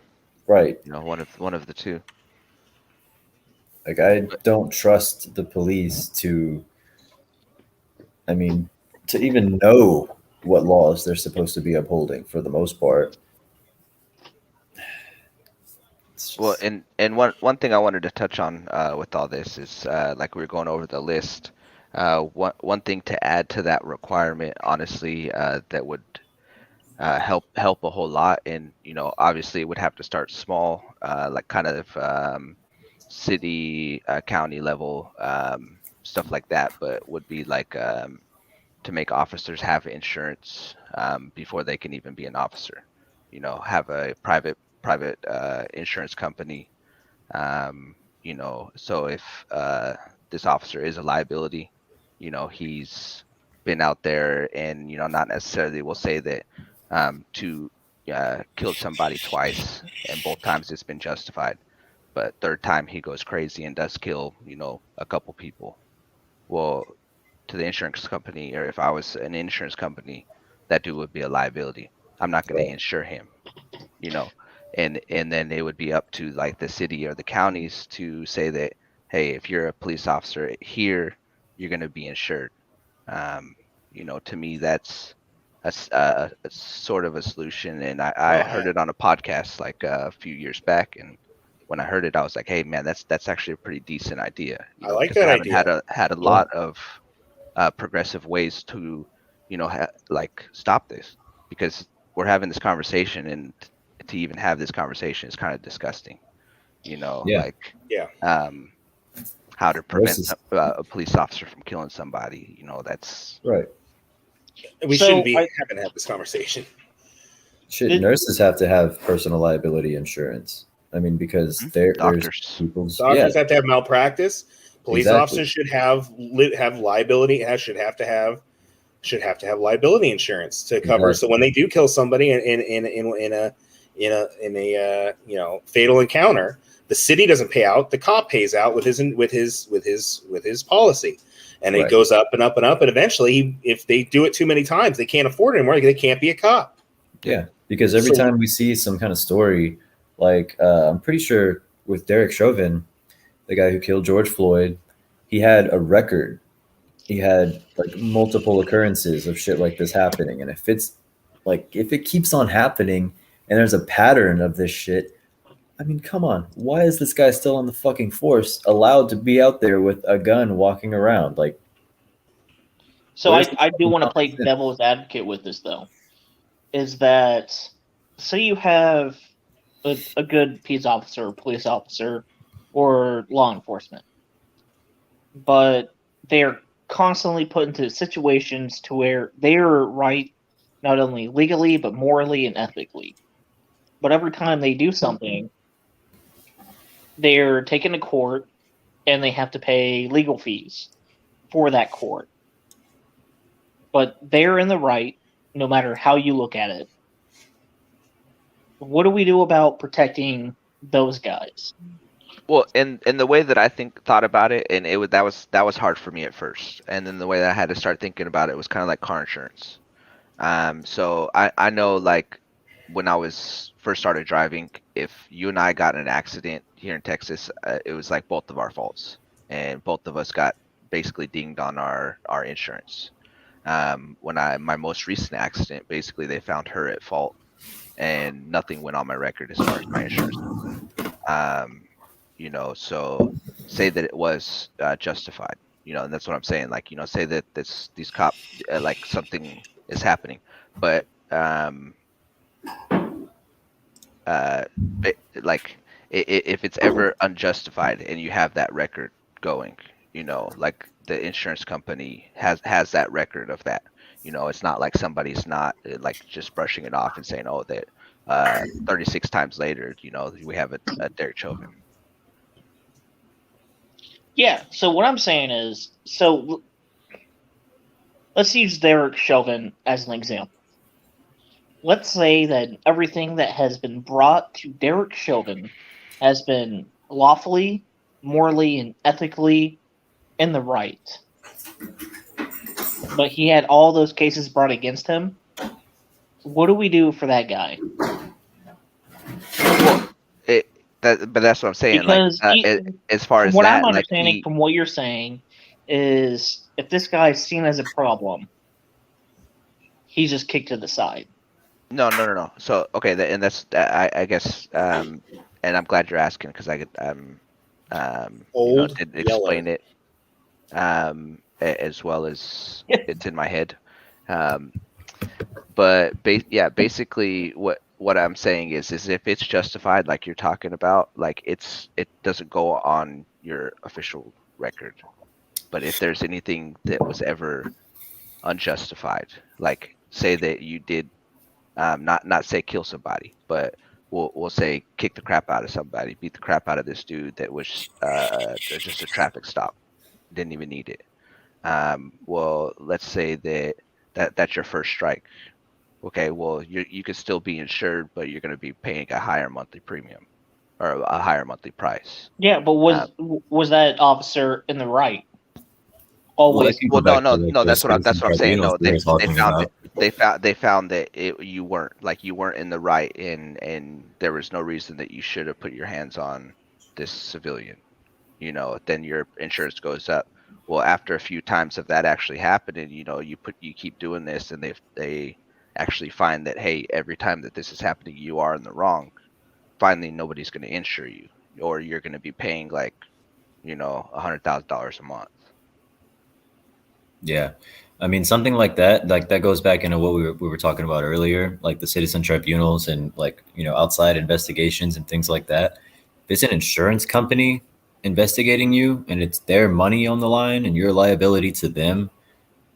Speaker 2: Right.
Speaker 3: You know, one of the two.
Speaker 2: Like I don't trust the police to even know what laws they're supposed to be upholding for the most part.
Speaker 3: Well, and one thing I wanted to touch on with all this is like we were going over the list. One thing to add to that requirement, honestly, that would help a whole lot, and obviously it would have to start small, like kind of city, county level stuff like that, but would be like to make officers have insurance before they can even be an officer. Have a private insurance company. So if this officer is a liability, he's been out there and not necessarily will say that to killed somebody twice and both times it's been justified, but third time he goes crazy and does kill a couple people. Well, to the insurance company, or if I was an insurance company, that dude would be a liability. I'm not going to insure him, and then it would be up to like the city or the counties to say that, hey, if you're a police officer here, you're going to be insured. To me, that's a sort of a solution. And I heard it on a podcast like a few years back, and when I heard it, I was like, hey man, that's actually a pretty decent idea.
Speaker 1: I like that idea.
Speaker 3: Had a lot of progressive ways to stop this, because we're having this conversation, and to even have this conversation is kind of disgusting. How to prevent a police officer from killing somebody. That's
Speaker 2: right.
Speaker 1: We shouldn't be having to have this conversation.
Speaker 2: Nurses have to have personal liability insurance. I mean, because
Speaker 3: doctors
Speaker 1: have to have malpractice. Police officers should have liability. Should have to have liability insurance to cover. So when they do kill somebody in a fatal encounter, the city doesn't pay out. The cop pays out with his policy, and it goes up and up and up. And eventually, if they do it too many times, they can't afford it anymore. They can't be a cop.
Speaker 2: Yeah, because every time we see some kind of story, like I'm pretty sure with Derek Chauvin, the guy who killed George Floyd, he had a record. He had like multiple occurrences of shit like this happening. And if it keeps on happening and there's a pattern of this shit, I mean, come on. Why is this guy still on the fucking force, allowed to be out there with a gun walking around? Like,
Speaker 4: so I do want to play devil's advocate with this, though. Is that, say you have a good peace officer, police officer, or law enforcement, but they're constantly put into situations to where they're right, not only legally, but morally and ethically. But every time they do something, they're taken to court and they have to pay legal fees for that court. But they're in the right, no matter how you look at it. What do we do about protecting those guys?
Speaker 3: Well, and the way that I thought about it, and that was hard for me at first, and then the way that I had to start thinking about it was kind of like car insurance. So I know, like, when I was first started driving, if you and I got in an accident here in Texas, it was like both of our faults, and both of us got basically dinged on our insurance. When my most recent accident, basically they found her at fault, and nothing went on my record as far as my insurance. So say that it was justified, and that's what I'm saying. Like, say that these cop like something is happening, but uh, like if it's ever unjustified and you have that record going, like the insurance company has that record of that. It's not like somebody's not like just brushing it off and saying, oh, that 36 times later, we have a Derek Chauvin.
Speaker 4: Yeah. So what I'm saying is, let's use Derek Chauvin as an example. Let's say that everything that has been brought to Derek Chauvin has been lawfully, morally, and ethically in the right. But he had all those cases brought against him. What do we do for that guy?
Speaker 3: Well, but that's what I'm saying.
Speaker 4: Because
Speaker 3: as far as
Speaker 4: what
Speaker 3: that,
Speaker 4: I'm understanding from what you're saying is, if this guy is seen as a problem, he's just kicked to the side.
Speaker 3: No. So okay, and that's I guess, and I'm glad you're asking because
Speaker 1: Old
Speaker 3: didn't
Speaker 1: Yeller.
Speaker 3: explain it as well as it's in my head. But basically what I'm saying is if it's justified, like you're talking about, like it doesn't go on your official record. But if there's anything that was ever unjustified, like say that you did not say kill somebody, but we'll say kick the crap out of somebody, beat the crap out of this dude that was just a traffic stop, didn't even need it. Well, let's say that's your first strike. Okay, well you could still be insured, but you're going to be paying a higher monthly premium or a higher monthly price.
Speaker 4: Yeah, but was that officer in the right?
Speaker 2: Well,
Speaker 4: Always.
Speaker 2: that can go back to, like,
Speaker 3: No.
Speaker 2: those
Speaker 3: That's what I'm saying.
Speaker 2: tribunals
Speaker 3: No,
Speaker 2: we were talking
Speaker 3: found
Speaker 2: about.
Speaker 3: it. They found that you weren't in the right, and there was no reason that you should have put your hands on this civilian. Then your insurance goes up. Well, after a few times of that actually happening, you keep doing this, and they actually find that, hey, every time that this is happening, you are in the wrong. Finally, nobody's going to insure you, or you're going to be paying like $100,000 a month.
Speaker 2: Yeah. I mean, something like that goes back into what we were talking about earlier, like the citizen tribunals and, like, outside investigations and things like that. If it's an insurance company investigating you and it's their money on the line and your liability to them,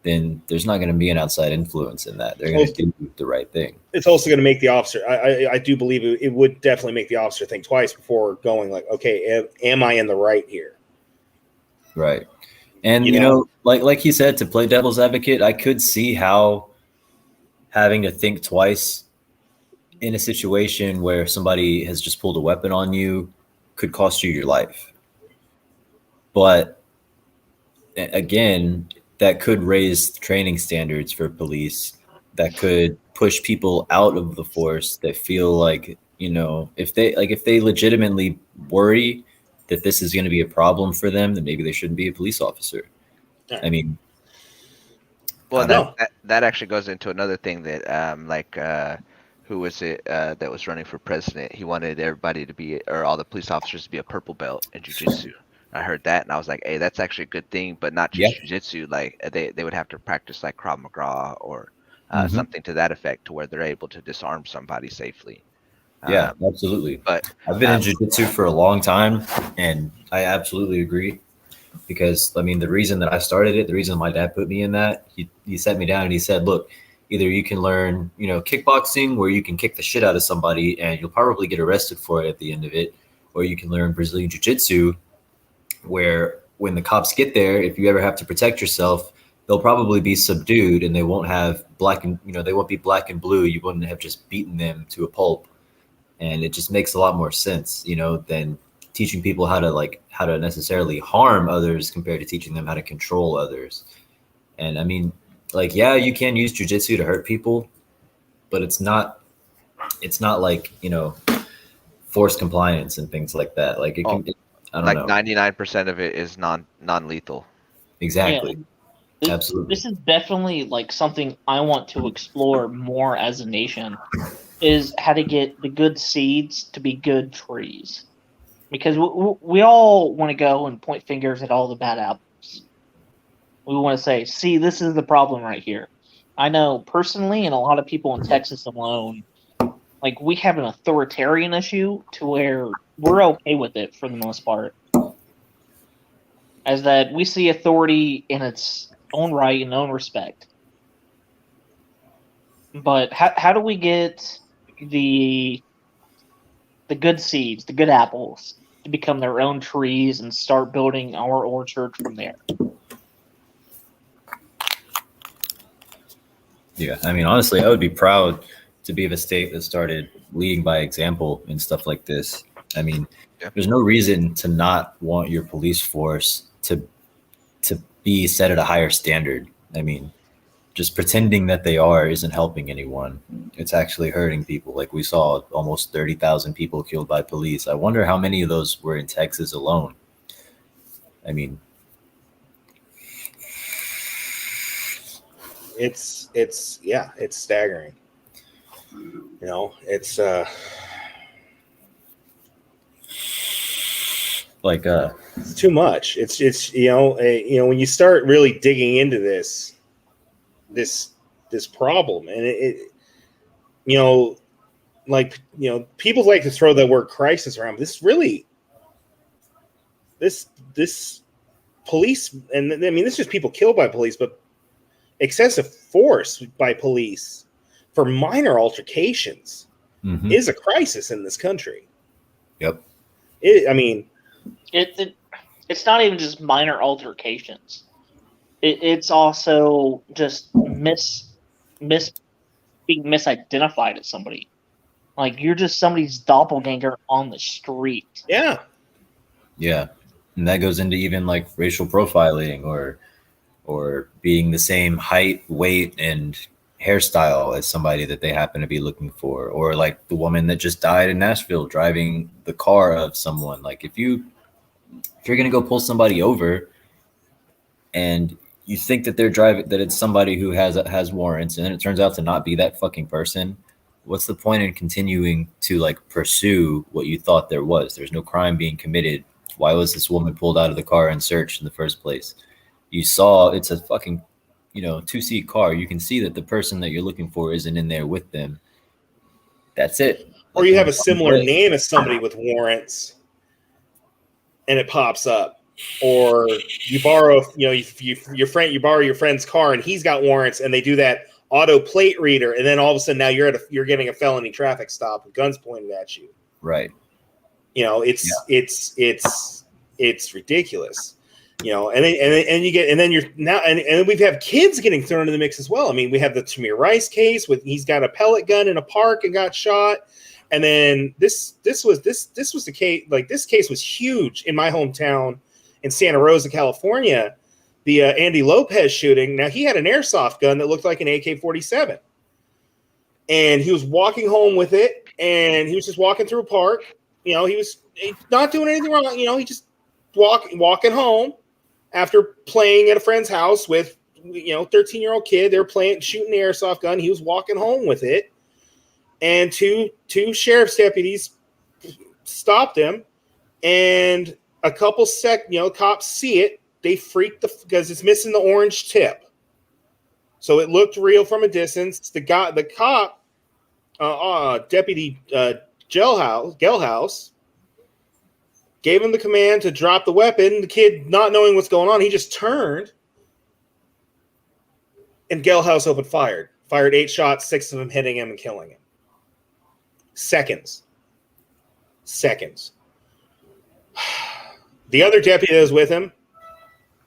Speaker 2: then there's not going to be an outside influence in that. They're going to do the right thing.
Speaker 1: It's also going to make the officer. I do believe it would definitely make the officer think twice before going, like, okay, am I in the right here?
Speaker 2: Right. And like he said, to play devil's advocate, I could see how having to think twice in a situation where somebody has just pulled a weapon on you could cost you your life. But again, that could raise training standards for police. That could push people out of the force that feel like, if they legitimately worry that this is going to be a problem for them, then maybe they shouldn't be a police officer.
Speaker 1: Right.
Speaker 2: I mean,
Speaker 3: well, that actually goes into another thing that who was it that was running for president? He wanted everybody to be, or all the police officers to be, a purple belt in jiu-jitsu. I heard that and I was like, hey, that's actually a good thing, but not just jiu-jitsu. Like they would have to practice like Krav Maga or something to that effect, to where they're able to disarm somebody safely.
Speaker 2: Yeah, absolutely.
Speaker 3: But
Speaker 2: I've been in jiu-jitsu for a long time, and I absolutely agree. Because, I mean, the reason that I started it, the reason my dad put me in that, he sat me down and he said, look, either you can learn, kickboxing, where you can kick the shit out of somebody and you'll probably get arrested for it at the end of it, or you can learn Brazilian jiu-jitsu, where when the cops get there, if you ever have to protect yourself, they'll probably be subdued and they won't have they won't be black and blue. You wouldn't have just beaten them to a pulp. And it just makes a lot more sense, than teaching people how to necessarily harm others compared to teaching them how to control others. And I mean, like, yeah, you can use jiu-jitsu to hurt people, but it's not like, forced compliance and things like that. Like I don't know.
Speaker 3: 99% of it is non-lethal.
Speaker 2: Exactly.
Speaker 4: Yeah.
Speaker 2: Absolutely.
Speaker 4: This is definitely like something I want to explore more as a nation, is how to get the good seeds to be good trees. because we all want to go and point fingers at all the bad apples. We want to say, see, this is the problem right here. I know personally, and a lot of people in Texas alone, like we have an authoritarian issue to where we're okay with it for the most part. As that we see authority in its own right and own respect. But how do we get the good seeds, the good apples, to become their own trees and start building our orchard from there?
Speaker 2: Yeah, I mean, honestly, I would be proud to be of a state that started leading by example and stuff like this. I mean, there's no reason to not want your police force to be set at a higher standard. I mean, just pretending that they are isn't helping anyone. It's actually hurting people. Like we saw almost 30,000 people killed by police. I wonder how many of those were in Texas alone. I mean,
Speaker 1: it's staggering. You know, it's it's too much. It's when you start really digging into this problem, and it people like to throw the word crisis around. But this police, and I mean, this is people killed by police, but excessive force by police for minor altercations is a crisis in this country.
Speaker 2: Yep.
Speaker 4: It's not even just minor altercations. It's also just being misidentified as somebody. Like you're just somebody's doppelganger on the street.
Speaker 1: Yeah.
Speaker 2: Yeah. And that goes into even like racial profiling or being the same height, weight, and hairstyle as somebody that they happen to be looking for. Or like the woman that just died in Nashville driving the car of someone. Like if you're going to go pull somebody over and you think that they're driving, that it's somebody who has warrants, and then it turns out to not be that fucking person, what's the point in continuing to like pursue what you thought there was? There's no crime being committed. Why was this woman pulled out of the car and searched in the first place? You saw it's a fucking, 2-seat car. You can see that the person that you're looking for isn't in there with them. That's it.
Speaker 1: Or you have a similar name as somebody with warrants, and it pops up. Or you borrow, your friend's car, and he's got warrants, and they do that auto plate reader, and then all of a sudden now you're getting a felony traffic stop with guns pointed at you.
Speaker 2: Right.
Speaker 1: It's ridiculous. And then we've had kids getting thrown into the mix as well. I mean, we have the Tamir Rice case with he's got a pellet gun in a park and got shot. And then this was the case. Like this case was huge in my hometown in Santa Rosa, California. The Andy Lopez shooting. Now he had an airsoft gun that looked like an AK-47, and he was walking home with it. And he was just walking through a park. He was not doing anything wrong. He just walking home after playing at a friend's house with 13-year-old kid. They were shooting the airsoft gun. He was walking home with it, and two sheriff's deputies stopped him, and a couple cops see it. They freaked because it's missing the orange tip, so it looked real from a distance. The cop, Deputy Gelhaus, gave him the command to drop the weapon. The kid, not knowing what's going on, he just turned, and Gelhaus fired 8 shots, 6 of them hitting him and killing him. Seconds. The other deputy that was with him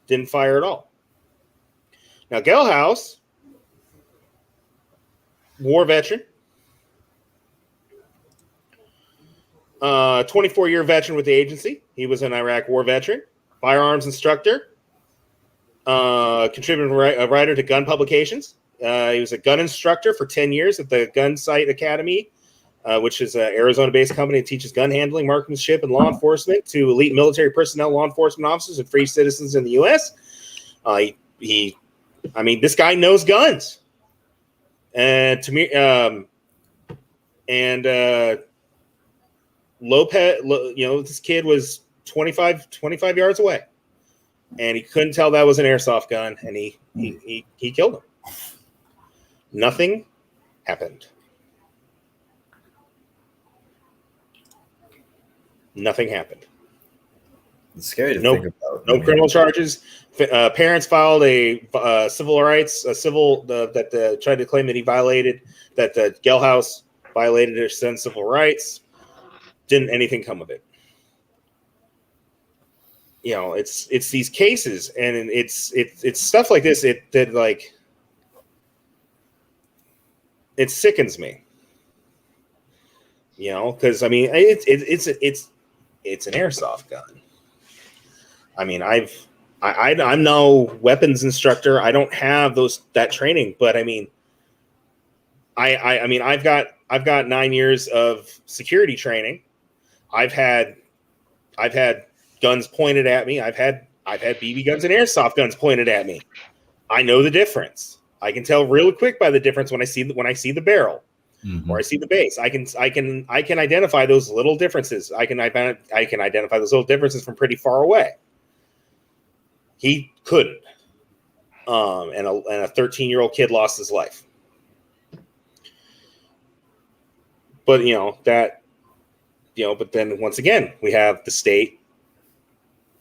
Speaker 1: didn't fire at all. Now, Gelhaus, war veteran, 24-year veteran with the agency. He was an Iraq war veteran, firearms instructor, contributing writer to gun publications. He was a gun instructor for 10 years at the Gun Sight Academy, which is an Arizona-based company that teaches gun handling, marksmanship, and law enforcement to elite military personnel, law enforcement officers, and free citizens in the U.S. This guy knows guns. And to me, this kid was 25 yards away, and he couldn't tell that was an airsoft gun, and he killed him. Nothing happened. Nothing happened.
Speaker 2: It's scary to think about.
Speaker 1: No criminal charges. Parents filed a civil rights, that tried to claim that he violated, that the Gale House violated their son's civil rights. Didn't anything come of it. It's these cases, and it's stuff like this. It sickens me. Because I mean, it's an airsoft gun. I mean, I'm no weapons instructor. I don't have that training, but I mean, I've got 9 years of security training. I've had guns pointed at me. I've had BB guns and airsoft guns pointed at me. I know the difference. I can tell real quick by the difference when I see the barrel. Mm-hmm. Or I see the base. I can identify those little differences. I can identify those little differences from pretty far away. He couldn't, and a 13-year-old kid lost his life. But but then once again we have the state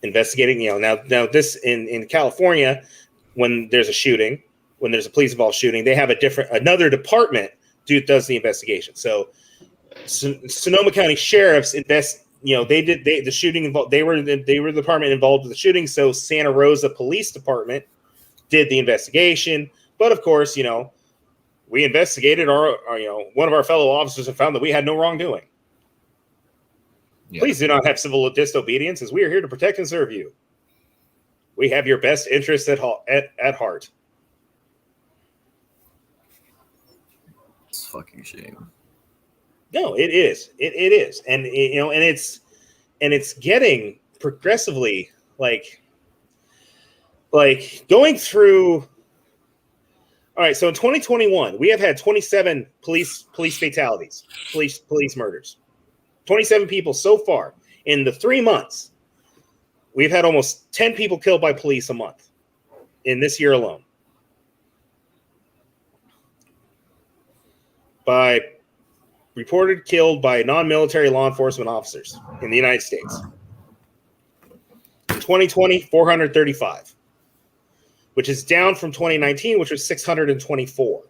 Speaker 1: investigating. Now this in California, when there's a shooting, when there's a police involved shooting, they have another department does the investigation. So Sonoma County Sheriff's the shooting involved. They were the department involved with the shooting. So Santa Rosa Police Department did the investigation. But of course, we investigated one of our fellow officers and found that we had no wrongdoing. Yeah. Please do not have civil disobedience, as we are here to protect and serve you. We have your best interest at heart.
Speaker 2: It's a fucking shame.
Speaker 1: No, it is. It is, and it's getting progressively like going through. All right, so in 2021, we have had 27 police fatalities, police murders, 27 people so far in the 3 months. We've had almost 10 people killed by police a month in this year alone. By reported killed by non-military law enforcement officers in the United States. In 2020, 435, which is down from 2019, which was 624.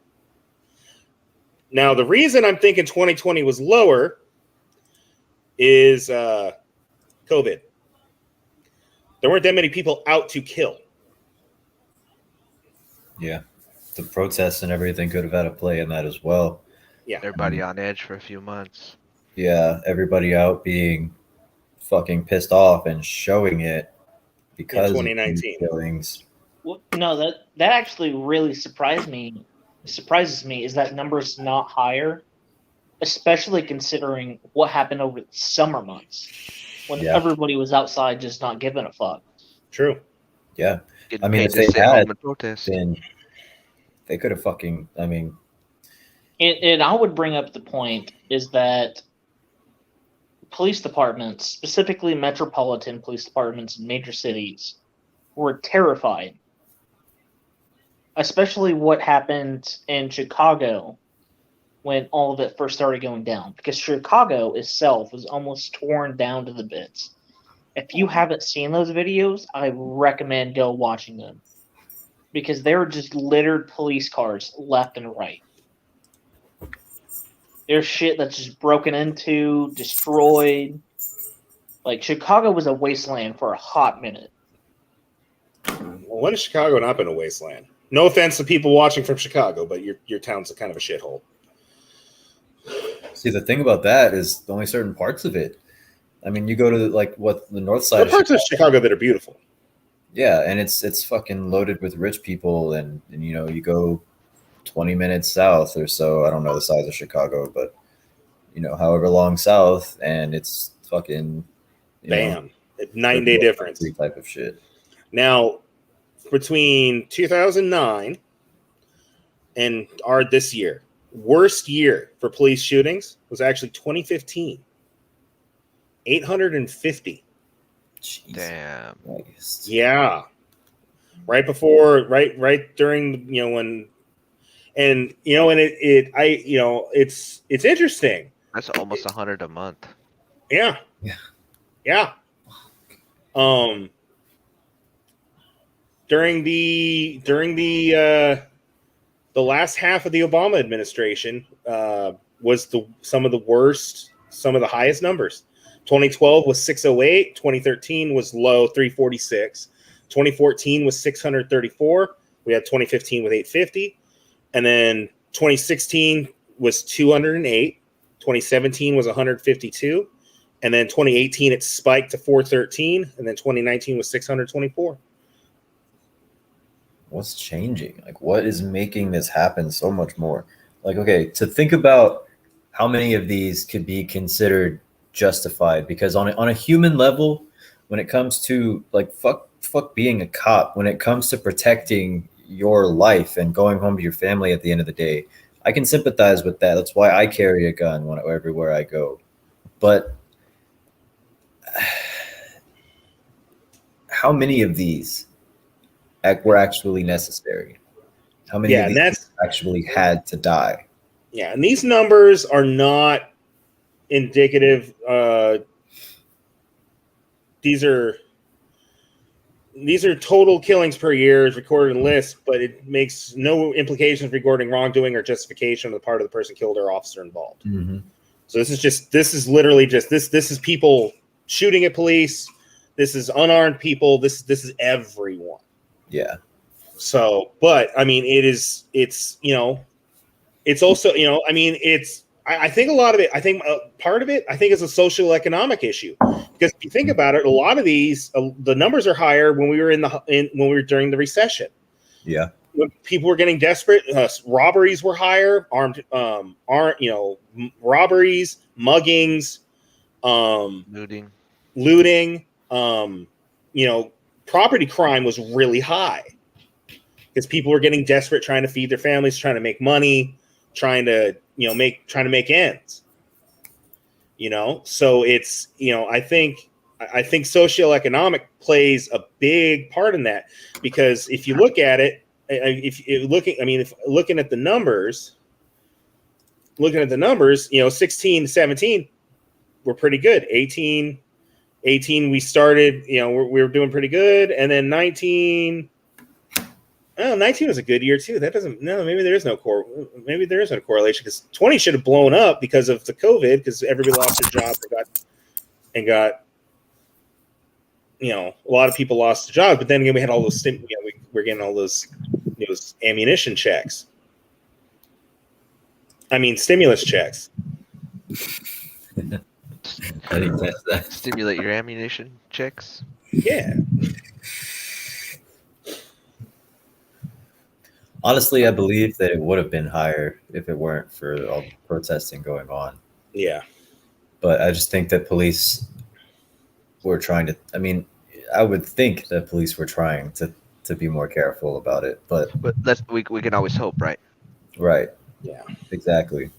Speaker 1: Now, the reason I'm thinking 2020 was lower is COVID. There weren't that many people out to kill.
Speaker 2: Yeah. The protests and everything could have had a play in that as well.
Speaker 3: Yeah, everybody on edge for a few months.
Speaker 2: Yeah, everybody out being fucking pissed off and showing it because
Speaker 1: in 2019
Speaker 2: of killings.
Speaker 4: Well, no, that actually really surprises me is that number's not higher, especially considering what happened over the summer months when everybody was outside just not giving a fuck.
Speaker 1: True.
Speaker 2: Yeah.
Speaker 3: I mean, if they had
Speaker 2: been, they could have fucking, I mean.
Speaker 4: And I would bring up the point is that police departments, specifically metropolitan police departments in major cities, were terrified. Especially what happened in Chicago when all of it first started going down. Because Chicago itself was almost torn down to the bits. If you haven't seen those videos, I recommend go watching them. Because they were just littered police cars left and right. There's shit that's just broken into, destroyed. Like, Chicago was a wasteland for a hot minute.
Speaker 1: Well, when has Chicago not been a wasteland? No offense to people watching from Chicago, but your town's a kind of a shithole.
Speaker 2: See, the thing about that is only certain parts of it. I mean, you go to the north side.
Speaker 1: There are parts of Chicago that are beautiful.
Speaker 2: Yeah, and it's fucking loaded with rich people, and you go 20 minutes south or so. I don't know the size of Chicago, but however long south, and it's fucking
Speaker 1: bam, 9-day difference
Speaker 2: type of shit.
Speaker 1: Now, between 2009 and this year, worst year for police shootings was actually 2015. 850.
Speaker 2: Jeez
Speaker 3: Damn.
Speaker 2: Christ.
Speaker 1: Yeah. Right before, right during, when, and, and it's interesting.
Speaker 3: That's almost 100 a month.
Speaker 1: Yeah.
Speaker 2: Yeah.
Speaker 1: Yeah. During the last half of the Obama administration was some of the highest numbers. 2012 was 608. 2013 was low 346. 2014 was 634. We had 2015 with 850, and then 2016 was 208. 2017 was 152, and then 2018 it spiked to 413, and then 2019 was 624.
Speaker 2: What's changing? Like, what is making this happen so much more? Like, okay, to think about how many of these could be considered justified, because on a human level, when it comes to like fuck being a cop, when it comes to protecting your life and going home to your family at the end of the day, I can sympathize with that. That's why I carry a gun everywhere I go. But how many of these were actually necessary? How many of
Speaker 1: And
Speaker 2: these
Speaker 1: that's
Speaker 2: actually had to die?
Speaker 1: Yeah, and these numbers are not indicative. These are total killings per year as recorded in lists, but it makes no implications regarding wrongdoing or justification on the part of the person killed or officer involved.
Speaker 2: Mm-hmm.
Speaker 1: So this is literally just this is people shooting at police. This is unarmed people. This is everyone.
Speaker 2: Yeah.
Speaker 1: So, but I mean, it's also, I think a lot of it, part of it, is a social economic issue, because if you think about it, a lot of these, the numbers are higher when we were during the recession.
Speaker 2: Yeah.
Speaker 1: When people were getting desperate, robberies were higher, robberies, muggings, looting, property crime was really high because people were getting desperate, trying to feed their families, trying to make money, trying to make ends. So it's I think socioeconomic plays a big part in that, because if you look at it, looking at the numbers, 16 to 17 were pretty good. 18 we started, we were doing pretty good, and then 19 was a good year too. Maybe there is no correlation, because 20 should have blown up because of the COVID, because everybody lost their jobs and got a lot of people lost their jobs. But then again, we had all those we're getting all those ammunition checks. Stimulus checks.
Speaker 2: I think that's that.
Speaker 3: Stimulate your ammunition checks.
Speaker 1: Yeah.
Speaker 2: Honestly, I believe that it would have been higher if it weren't for all the protesting going on.
Speaker 1: Yeah.
Speaker 2: But I just think that police were trying to, I would think that police were trying to be more careful about it. But
Speaker 3: we can always hope, right?
Speaker 2: Right.
Speaker 1: Yeah.
Speaker 2: Exactly.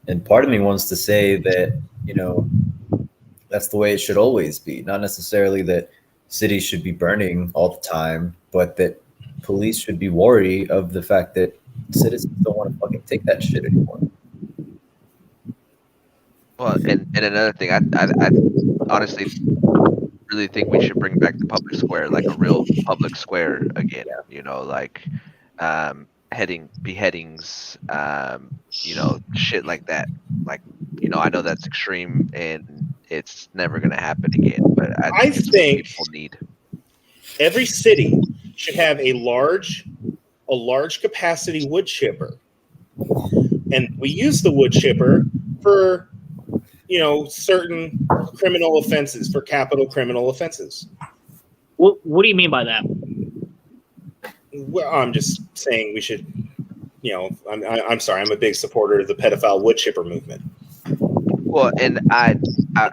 Speaker 2: And part of me wants to say that, that's the way it should always be. Not necessarily that cities should be burning all the time, but that police should be wary of the fact that citizens don't want to fucking take that shit anymore.
Speaker 3: Well, and another thing, I honestly really think we should bring back the public square, like a real public square again. Beheadings, shit like that. I know that's extreme and it's never gonna happen again, but I think it's what people need.
Speaker 1: Every city should have a large capacity wood chipper, and we use the wood chipper for certain criminal offenses, for capital criminal offenses.
Speaker 4: What do you mean by that?
Speaker 1: Well, I'm just saying we should. I'm sorry. I'm a big supporter of the pedophile wood chipper movement.
Speaker 3: Well, and I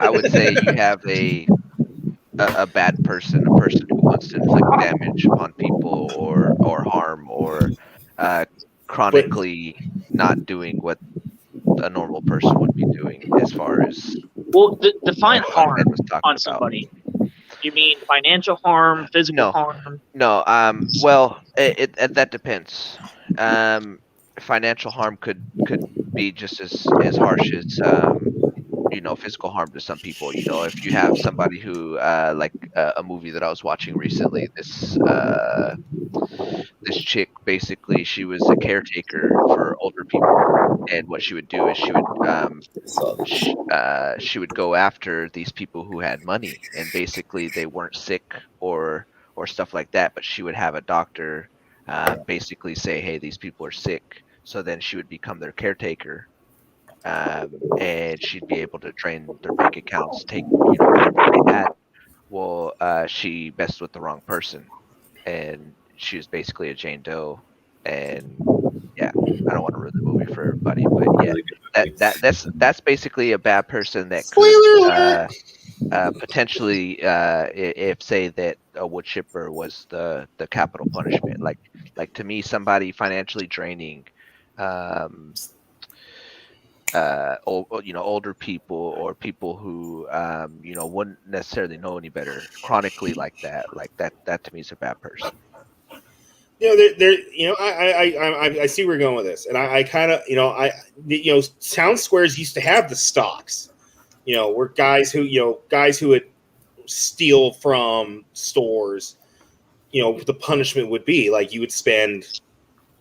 Speaker 3: would say you have a bad person, a person who wants to inflict damage upon people or harm or chronically not doing what a normal person would be doing as far as
Speaker 4: Well, define
Speaker 3: What
Speaker 4: harm
Speaker 3: Ed was talking
Speaker 4: on
Speaker 3: about.
Speaker 4: somebody. You mean financial harm, physical
Speaker 3: No.
Speaker 4: harm?
Speaker 3: No, well, that depends. Financial harm could be just as harsh as physical harm to some people. If you have somebody who like a movie that I was watching recently, this chick, basically she was a caretaker for older people, and what she would do is
Speaker 2: Saw this.
Speaker 3: she would go after these people who had money, and basically they weren't sick or stuff like that, but she would have a doctor basically say, hey, these people are sick, so then she would become their caretaker, and she'd be able to drain their bank accounts, take whatever they had. Well, she messed with the wrong person, and she was basically a Jane Doe, and yeah, I don't want to ruin the movie for everybody, but yeah,
Speaker 2: Really good movie.
Speaker 3: that's basically a bad person that could
Speaker 1: Spoiler alert!
Speaker 3: potentially, if say that a wood chipper was the capital punishment, like to me, somebody financially draining, older people, or people who wouldn't necessarily know any better, chronically like that to me is a bad person.
Speaker 1: I see where you're going with this, and I kind of, town squares used to have the stocks, where guys who would steal from stores, the punishment would be like you would spend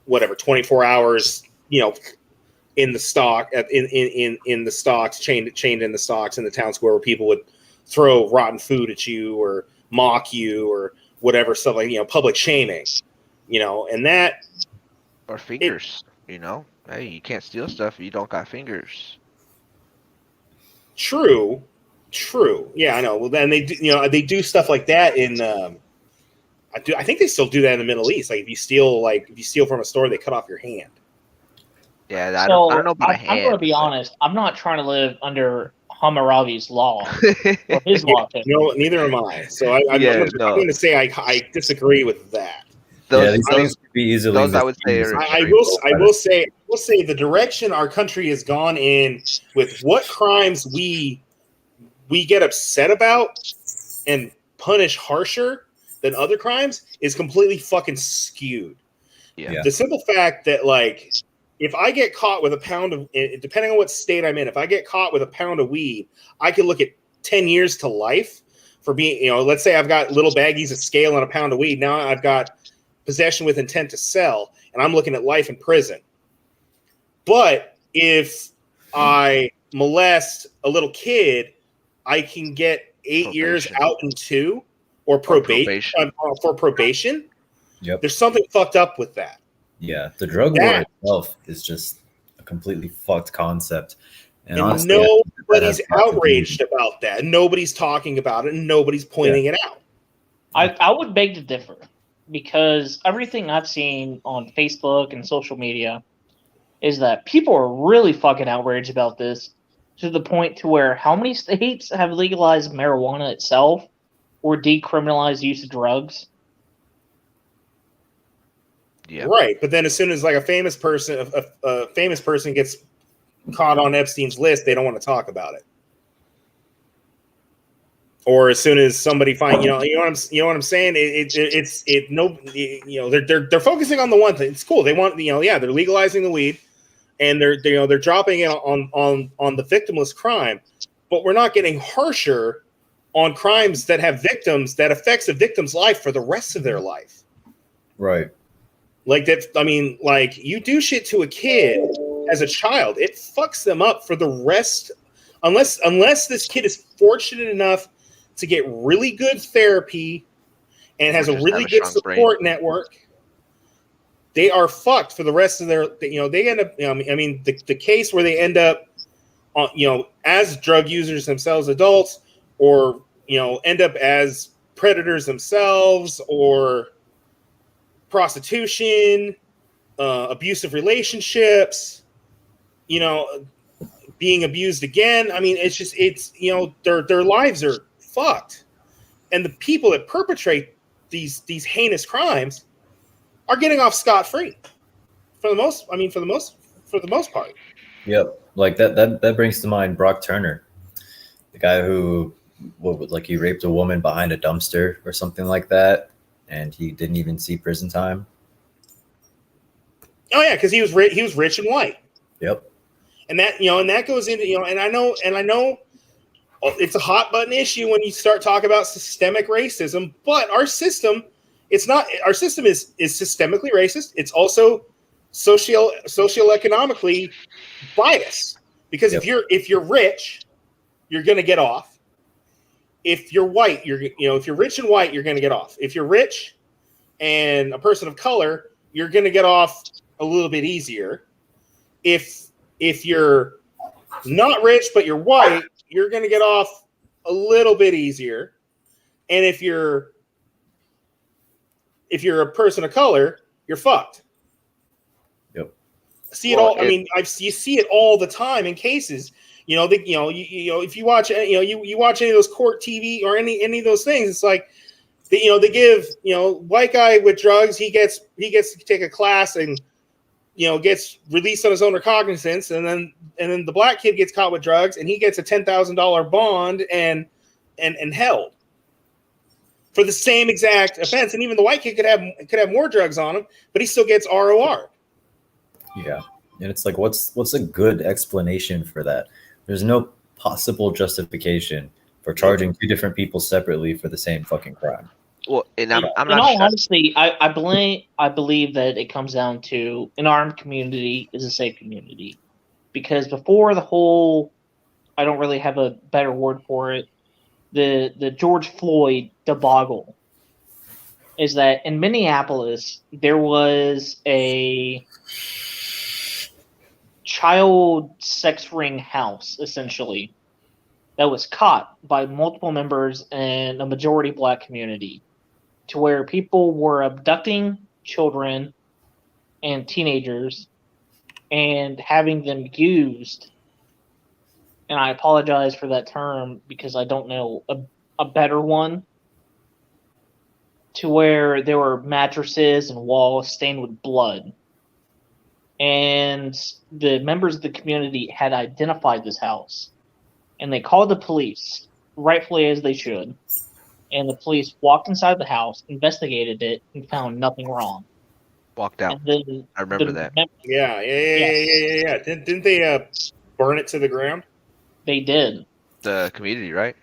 Speaker 1: whatever 24 hours, in the stock in the stocks, chained in the stocks in the town square, where people would throw rotten food at you or mock you or whatever stuff, like public shaming, and that
Speaker 3: Or fingers, hey, you can't steal stuff if you don't got fingers.
Speaker 1: true, yeah, I know. Well, then they do stuff like that in I think they still do that in the Middle East. Like if you steal from a store, they cut off your hand.
Speaker 3: Yeah, I
Speaker 4: So
Speaker 3: don't know about a
Speaker 4: I'm going to
Speaker 3: hand.
Speaker 4: be honest. I'm not trying to live under Hammurabi's law or his law.
Speaker 1: Neither am I. So I'm
Speaker 3: Yeah,
Speaker 1: going to say I disagree with that.
Speaker 3: those,
Speaker 2: these things could be easily.
Speaker 3: those I would say
Speaker 2: misused.
Speaker 3: are
Speaker 1: I will say the direction our country has gone in with what crimes we get upset about and punish harsher than other crimes is completely fucking skewed.
Speaker 3: Yeah.
Speaker 1: The simple fact that, like, if I get caught with a pound of, depending on what state I'm in, if I get caught with a pound of weed, I could look at 10 years to life for being, let's say I've got little baggies of scale and a pound of weed. Now I've got possession with intent to sell, and I'm looking at life in prison. But if I molest a little kid, I can get 8 years out in 2 or probation. For probation.
Speaker 2: Yep.
Speaker 1: There's something fucked up with that.
Speaker 2: Yeah, the drug war itself is just a completely fucked concept. And honestly,
Speaker 1: nobody's outraged about that. Nobody's talking about it, and nobody's pointing it out.
Speaker 4: I would beg to differ, because everything I've seen on Facebook and social media is that people are really fucking outraged about this, to the point to where how many states have legalized marijuana itself or decriminalized use of drugs?
Speaker 3: Yeah.
Speaker 1: Right, but then as soon as like a famous person gets caught on Epstein's list, they don't want to talk about it. Or as soon as somebody finds, you know what I'm saying? They're focusing on the one thing. It's cool. They want, they're legalizing the weed, and they're dropping it on the victimless crime, but we're not getting harsher on crimes that have victims that affects a victim's life for the rest of their life.
Speaker 2: Right.
Speaker 1: Like that. I mean, like, you do shit to a kid as a child, it fucks them up for the rest, unless this kid is fortunate enough to get really good therapy and has a really good support network. They are fucked for the rest of their, they end up, the case where they end up, as drug users themselves, adults, or, end up as predators themselves, or prostitution, abusive relationships, being abused again. I mean, their lives are fucked, and the people that perpetrate these heinous crimes are getting off scot-free for the most part.
Speaker 2: Yep. Like that brings to mind Brock Turner. The guy who, like he raped a woman behind a dumpster or something like that, and he didn't even see prison time.
Speaker 1: Oh yeah, because he was rich and white.
Speaker 2: Yep.
Speaker 1: And that goes into and I know it's a hot button issue when you start talking about systemic racism. But our system is systemically racist. It's also socioeconomically biased because
Speaker 2: Yep.
Speaker 1: if you're rich, you're going to get off. If you're white, if you're rich and white, you're going to get off. If you're rich and a person of color, you're going to get off a little bit easier. If you're not rich but you're white, you're going to get off a little bit easier. And if you're a person of color, you're fucked.
Speaker 2: Yep.
Speaker 1: See it all. I mean, you see it all the time in cases. If you watch, you watch any of those court TV or any of those things, it's like, they give, white guy with drugs, he gets to take a class and, gets released on his own recognizance, and then the black kid gets caught with drugs and he gets a $10,000 bond and held for the same exact offense. And even the white kid could have more drugs on him, but he still gets ROR.
Speaker 2: Yeah. And it's like, what's a good explanation for that? There's no possible justification for charging two different people separately for the same fucking crime.
Speaker 3: Well, and I'm
Speaker 4: in
Speaker 3: not
Speaker 4: all
Speaker 3: sure.
Speaker 4: honesty, I believe that it comes down to an armed community is a safe community, because before the whole, I don't really have a better word for it, the George Floyd debacle, is that in Minneapolis there was a child sex ring house, essentially, that was caught by multiple members in a majority black community, to where people were abducting children and teenagers and having them used. And I apologize for that term because I don't know a better one, to where there were mattresses and walls stained with blood. And the members of the community had identified this house, and they called the police, rightfully as they should. And the police walked inside the house, investigated it, and found nothing wrong.
Speaker 3: Walked out.
Speaker 4: And then
Speaker 3: I remember that.
Speaker 1: Yeah. Didn't they burn it to the ground?
Speaker 4: They did.
Speaker 3: The community, right?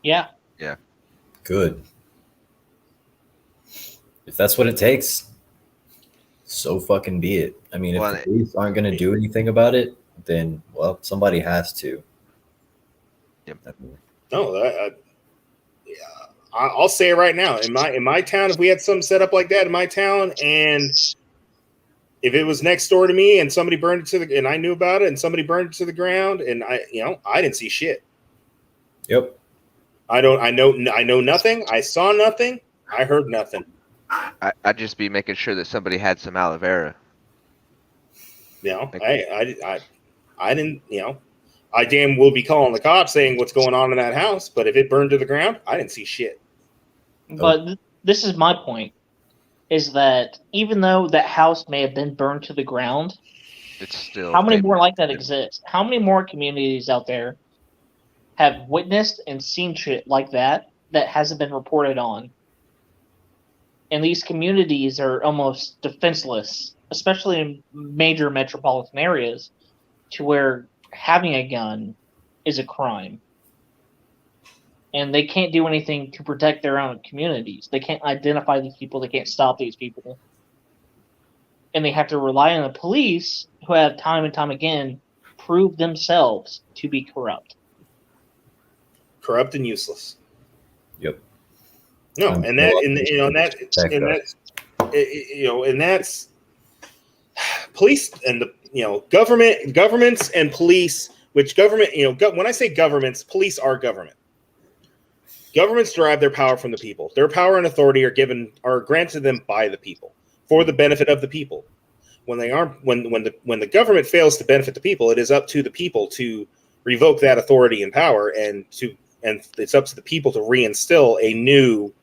Speaker 4: Yeah.
Speaker 3: Yeah.
Speaker 2: Good. If that's what it takes, so fucking be it. I mean, if the police aren't going to do anything about it, then, well, somebody has to.
Speaker 3: Yep.
Speaker 1: No, I'll say it right now. In my town, if we had something set up like that in my town, and if it was next door to me and somebody burned it and I knew about it and somebody burned it to the ground, and I didn't see shit.
Speaker 2: Yep.
Speaker 1: I know nothing. I saw nothing. I heard nothing.
Speaker 3: I'd just be making sure that somebody had some aloe vera.
Speaker 1: I didn't, I damn will be calling the cops saying what's going on in that house, but if it burned to the ground, I didn't see shit.
Speaker 4: But this is my point, is that even though that house may have been burned to the ground,
Speaker 3: it's still,
Speaker 4: how many more like that exist? How many more communities out there have witnessed and seen shit like that hasn't been reported on? And these communities are almost defenseless, especially in major metropolitan areas, to where having a gun is a crime. And they can't do anything to protect their own communities. They can't identify these people. They can't stop these people. And they have to rely on the police, who have time and time again proved themselves to be corrupt.
Speaker 1: Corrupt and useless.
Speaker 2: Yep.
Speaker 1: No, and that's police and the governments and police. Which government? When I say governments, police are government. Governments derive their power from the people. Their power and authority are granted them by the people for the benefit of the people. When the government fails to benefit the people, it is up to the people to revoke that authority and power, and it's up to the people to reinstill a new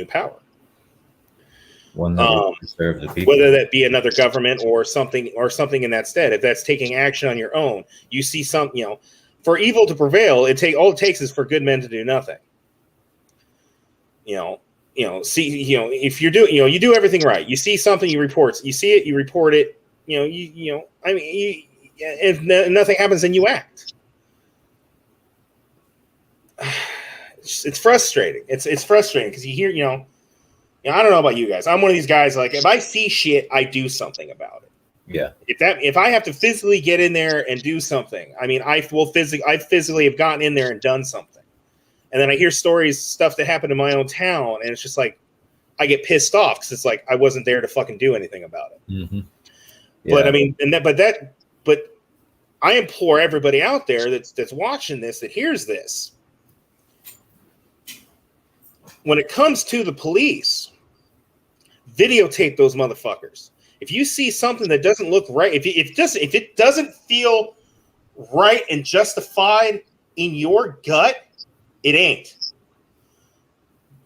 Speaker 1: power.
Speaker 2: One that will serve the people.
Speaker 1: Whether that be another government or something in that stead. If that's taking action on your own, you see some, for evil to prevail, all it takes is for good men to do nothing. If you're doing, you do everything right. You see something, you report. You see it, you report it. If nothing happens, then you act. It's frustrating. It's frustrating because you hear, I don't know about you guys. I'm one of these guys. Like, if I see shit, I do something about it.
Speaker 2: Yeah.
Speaker 1: If I have to physically get in there and do something, I physically have gotten in there and done something. And then I hear stuff that happened in my own town, and it's just like I get pissed off because it's like I wasn't there to fucking do anything about it.
Speaker 2: Mm-hmm. Yeah.
Speaker 1: But I implore everybody out there that's watching this, that hears this. When it comes to the police, videotape those motherfuckers. If you see something that doesn't look right, if it doesn't feel right and justified in your gut, it ain't.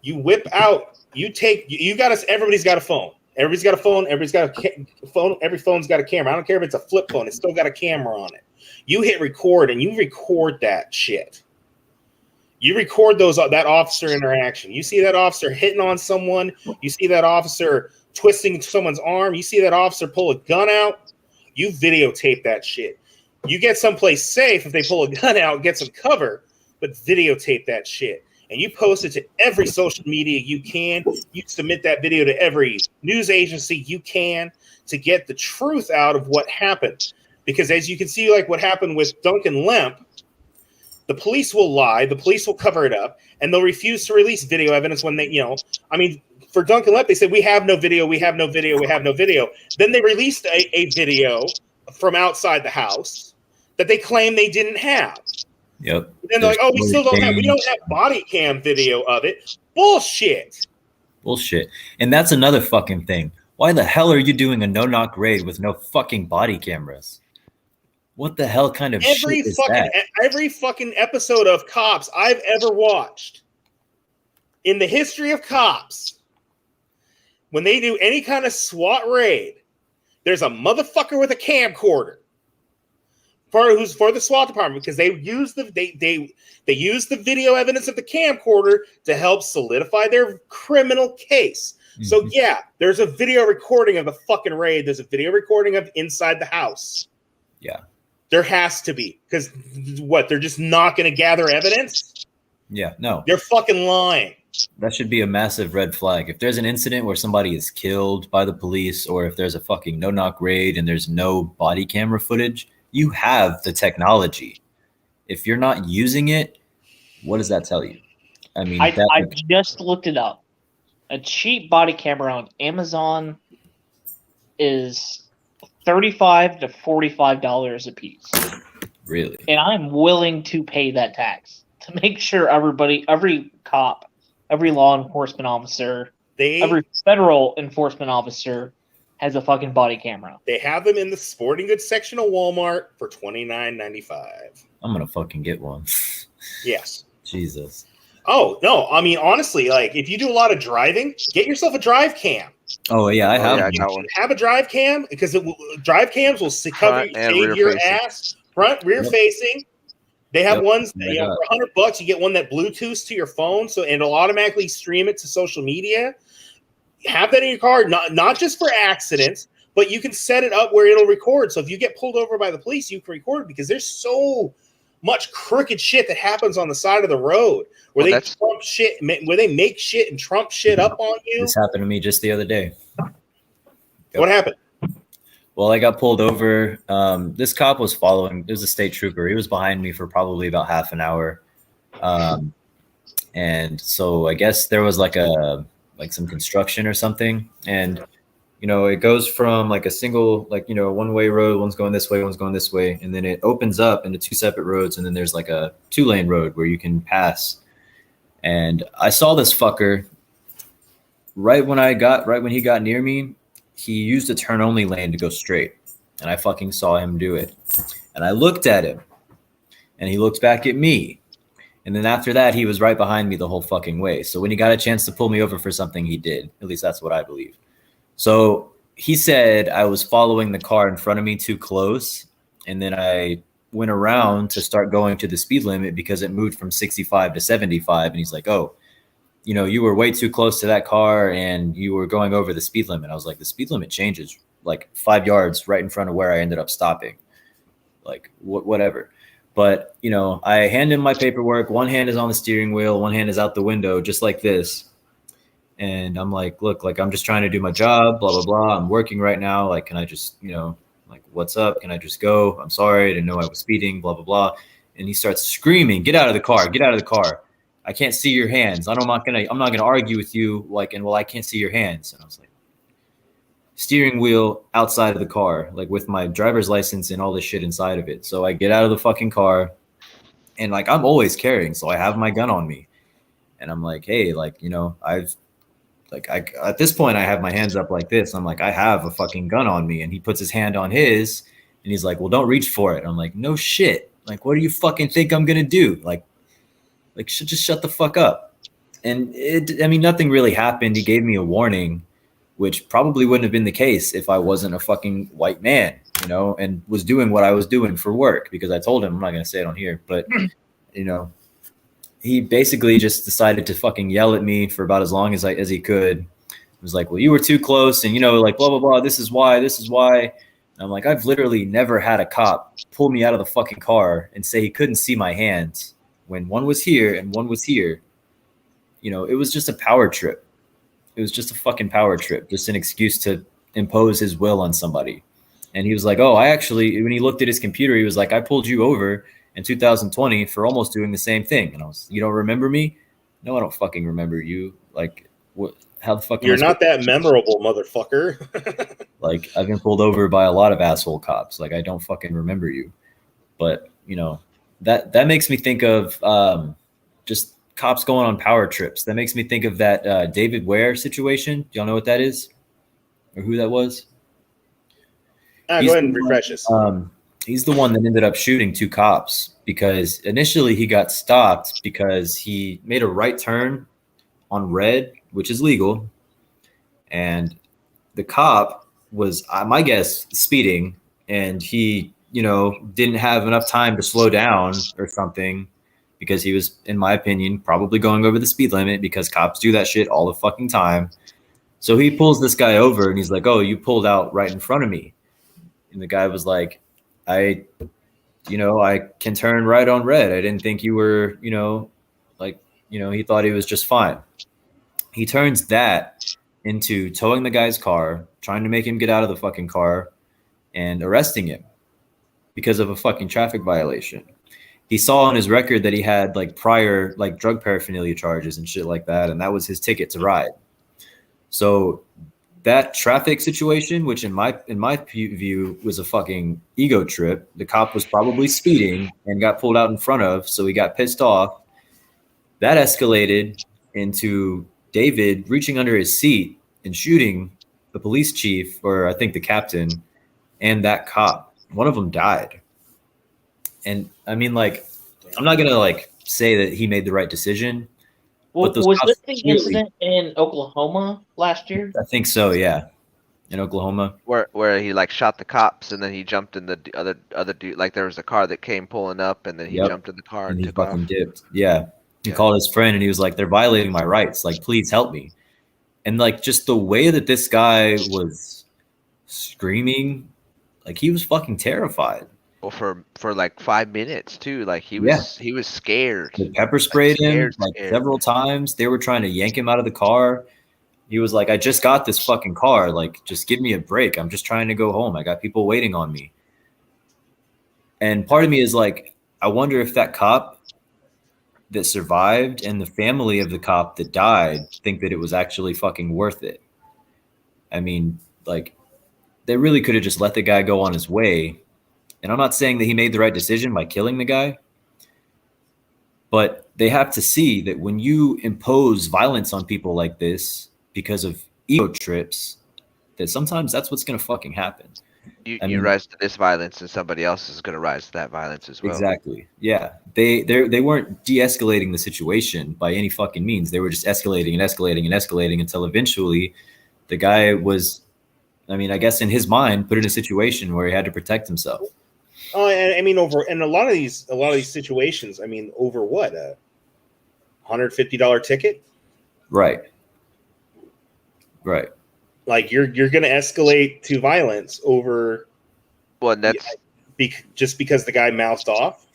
Speaker 1: You whip out. Everybody's got a phone. Everybody's got a phone. Everybody's got a phone. Every phone's got a camera. I don't care if it's a flip phone. It's still got a camera on it. You hit record and you record that shit. You record that officer interaction. You see that officer hitting on someone. You see that officer twisting someone's arm. You see that officer pull a gun out. You videotape that shit. You get someplace safe if they pull a gun out, get some cover, but videotape that shit. And you post it to every social media you can. You submit that video to every news agency you can to get the truth out of what happened. Because as you can see, like what happened with Duncan Lemp, the police will lie, the police will cover it up, and they'll refuse to release video evidence when they, for Duncan Lemp, they said, we have no video. Then they released a video from outside the house that they claim they didn't have.
Speaker 2: Yep.
Speaker 1: And they're like, we don't have body cam video of it. Bullshit.
Speaker 2: And that's another fucking thing. Why the hell are you doing a no-knock raid with no fucking body cameras? What the hell kind of shit is that?
Speaker 1: Every fucking episode of Cops I've ever watched in the history of Cops, when they do any kind of SWAT raid, there's a motherfucker with a camcorder who's for the SWAT department because they use the video evidence of the camcorder to help solidify their criminal case. Mm-hmm. So yeah, there's a video recording of the fucking raid. There's a video recording of inside the house.
Speaker 2: Yeah.
Speaker 1: There has to be, because they're just not going to gather evidence?
Speaker 2: Yeah, no.
Speaker 1: They're fucking lying.
Speaker 2: That should be a massive red flag. If there's an incident where somebody is killed by the police, or if there's a fucking no-knock raid and there's no body camera footage, you have the technology. If you're not using it, what does that tell you? I mean,
Speaker 4: I just looked it up. A cheap body camera on Amazon is $35 to $45 a piece.
Speaker 2: Really?
Speaker 4: And I'm willing to pay that tax to make sure every cop, every law enforcement officer, every federal enforcement officer has a fucking body camera.
Speaker 1: They have them in the sporting goods section of Walmart for $29.95.
Speaker 2: I'm gonna fucking get one.
Speaker 1: Yes.
Speaker 2: Jesus.
Speaker 1: Oh no! I mean, honestly, like if you do a lot of driving, get yourself a drive cam.
Speaker 2: Oh yeah, I have.
Speaker 1: Have a drive cam because drive cams will save your ass. Front, rear facing. They have ones that, for $100, you get one that Bluetooths to your phone, and it'll automatically stream it to social media. Have that in your car, not just for accidents, but you can set it up where it'll record. So if you get pulled over by the police, you can record, because there's so much crooked shit that happens on the side of the road where they trump shit, where they make shit and trump shit up on you.
Speaker 2: This happened to me just the other day.
Speaker 1: What happened?
Speaker 2: Well, I got pulled over. This cop was following. It was a state trooper. He was behind me for probably about half an hour. And so I guess there was like some construction or something. And, it goes from like a single, one-way road. One's going this way, one's going this way. And then it opens up into two separate roads. And then there's like a 2-lane road where you can pass. And I saw this fucker right when he got near me. He used a turn only lane to go straight, and I fucking saw him do it. And I looked at him, and he looked back at me. And then after that, he was right behind me the whole fucking way. So when he got a chance to pull me over for something, he did. At least that's what I believe. So he said I was following the car in front of me too close, and then I went around to start going to the speed limit because it moved from 65 to 75. And he's like, oh, you were way too close to that car and you were going over the speed limit. I was like, the speed limit changes like 5 yards right in front of where I ended up stopping. Like whatever. But, I hand him my paperwork. One hand is on the steering wheel. One hand is out the window, just like this. And I'm like, look, like, I'm just trying to do my job, blah, blah, blah. I'm working right now. Like, can I just, like, what's up? Can I just go? I'm sorry. I didn't know I was speeding, blah, blah, blah. And he starts screaming, get out of the car, get out of the car. I can't see your hands. I'm not going to argue with you. Like, I can't see your hands. And I was like, steering wheel outside of the car, like with my driver's license and all this shit inside of it. So I get out of the fucking car and like, I'm always carrying. So I have my gun on me and I'm like, hey, like, at this point I have my hands up like this. I'm like, I have a fucking gun on me. And he puts his hand on his and he's like, well, don't reach for it. I'm like, no shit. Like, what do you fucking think I'm going to do? Like just shut the fuck up. And nothing really happened. He gave me a warning, which probably wouldn't have been the case if I wasn't a fucking white man, and was doing what I was doing for work, because I told him, I'm not going to say it on here, but, he basically just decided to fucking yell at me for about as long as he could. He was like, well, you were too close and, like, blah, blah, blah. This is why. And I'm like, I've literally never had a cop pull me out of the fucking car and say he couldn't see my hands when one was here and one was here. It was just a power trip. It was just a fucking power trip, just an excuse to impose his will on somebody. And he was like, oh, when he looked at his computer, he was like, I pulled you over in 2020 for almost doing the same thing. And I was, you don't remember me? No, I don't fucking remember you. Like, what? How the fuck?
Speaker 1: You're not that memorable, motherfucker.
Speaker 2: Like, I've been pulled over by a lot of asshole cops. Like, I don't fucking remember you. But, that makes me think of just cops going on power trips. That makes me think of that David Ware situation. Do y'all know what that is? Or who that was?
Speaker 1: Go ahead and refresh us.
Speaker 2: He's the one that ended up shooting 2 cops because initially he got stopped because he made a right turn on red, which is legal. And the cop was, my guess, speeding, and he, didn't have enough time to slow down or something, because he was, in my opinion, probably going over the speed limit, because cops do that shit all the fucking time. So he pulls this guy over and he's like, oh, you pulled out right in front of me. And the guy was like, I can turn right on red. I didn't think you were, he thought he was just fine. He turns that into towing the guy's car, trying to make him get out of the fucking car, and arresting him because of a fucking traffic violation. He saw on his record that he had like prior like drug paraphernalia charges and shit like that, and that was his ticket to ride. So that traffic situation, which in my view was a fucking ego trip, the cop was probably speeding and got pulled out in front of, so he got pissed off. That escalated into David reaching under his seat and shooting the police chief, or I think the captain, and that cop. One of them died. And I mean, like, I'm not gonna like say that he made the right decision.
Speaker 4: Was this the incident in Oklahoma last year?
Speaker 2: I think so, yeah. In Oklahoma,
Speaker 3: where he like shot the cops and then he jumped in the other dude. Like there was a car that came pulling up and then he jumped in the car and
Speaker 2: he
Speaker 3: took
Speaker 2: fucking
Speaker 3: off.
Speaker 2: dipped. Yeah, he called his friend and he was like, "They're violating my rights. Like, please help me." And like just the way that this guy was screaming, like he was fucking terrified.
Speaker 3: Well, for like 5 minutes too. Like he was scared.
Speaker 2: They pepper sprayed him several times. They were trying to yank him out of the car. He was like, I just got this fucking car. Like, just give me a break. I'm just trying to go home. I got people waiting on me. And part of me is like, I wonder if that cop that survived and the family of the cop that died think that it was actually fucking worth it. I mean, like, they really could have just let the guy go on his way. And I'm not saying that he made the right decision by killing the guy, but they have to see that when you impose violence on people like this because of ego trips, that sometimes that's what's going to fucking happen.
Speaker 3: You rise to this violence and somebody else is going to rise to that violence as well.
Speaker 2: Exactly. Yeah. They weren't de-escalating the situation by any fucking means. They were just escalating and escalating and escalating until eventually the guy was I mean, I guess in his mind, put in a situation where he had to protect himself.
Speaker 1: Oh, and I mean, a lot of these situations. I mean, over what, a $150 ticket?
Speaker 2: Right. Right.
Speaker 1: Like you're going to escalate to violence over
Speaker 3: Well, that's
Speaker 1: just because the guy mouthed off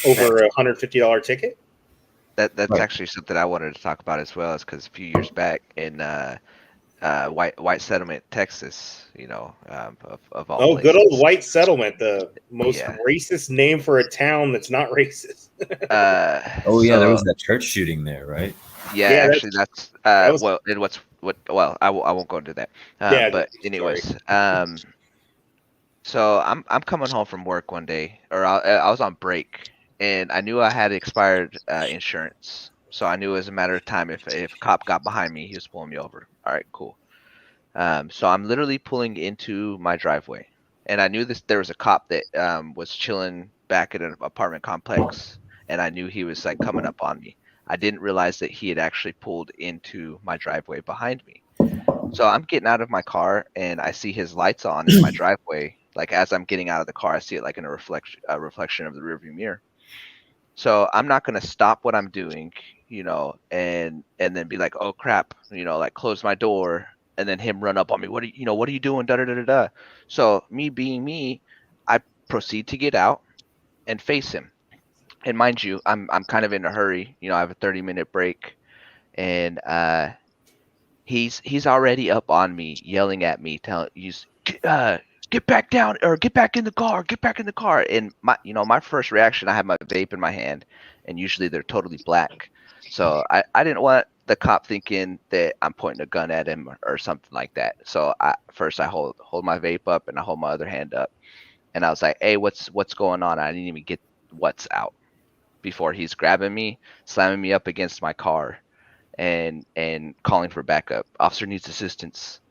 Speaker 1: over a $150 ticket.
Speaker 3: that's
Speaker 2: Right.
Speaker 3: actually something I wanted to talk about as well, is because a few years back in White Settlement, Texas, of all
Speaker 1: Oh, good old
Speaker 3: places.
Speaker 1: White Settlement, the most
Speaker 3: Yeah.
Speaker 1: racist name for a town that's not racist.
Speaker 2: Oh yeah, there
Speaker 3: So
Speaker 2: was that church shooting there, right?
Speaker 3: yeah,
Speaker 1: Yeah,
Speaker 3: actually that's
Speaker 1: that was
Speaker 3: well, and well, I won't go into that.
Speaker 1: yeah.
Speaker 3: But
Speaker 1: Sorry.
Speaker 3: anyways, so I'm coming home from work one day, or I was on break, and I knew I had expired insurance, so I knew it was a matter of time. If a cop got behind me, he was pulling me over. All right, cool. So I'm literally pulling into my driveway, and I knew there was a cop that was chilling back at an apartment complex, and I knew he was like coming up on me. I didn't realize that he had actually pulled into my driveway behind me. So I'm getting out of my car, and I see his lights on in my driveway. Like as I'm getting out of the car, I see it like in a reflection of the rearview mirror. So I'm not gonna stop what I'm doing, and then be like, oh crap, like close my door, and then him run up on me. What are you doing? Da da da da da. So me being me, I proceed to get out and face him. And mind you, I'm kind of in a hurry. I have a 30-minute break, and he's already up on me, yelling at me, telling get back down, or get back in the car, get back in the car. And my first reaction, I had my vape in my hand, and usually they're totally black, so I didn't want the cop thinking that I'm pointing a gun at him or something like that. So I hold my vape up, and I hold my other hand up, and I was like, hey, what's going on? I didn't even get what's out before he's grabbing me, slamming me up against my car, and calling for backup. Officer needs assistance,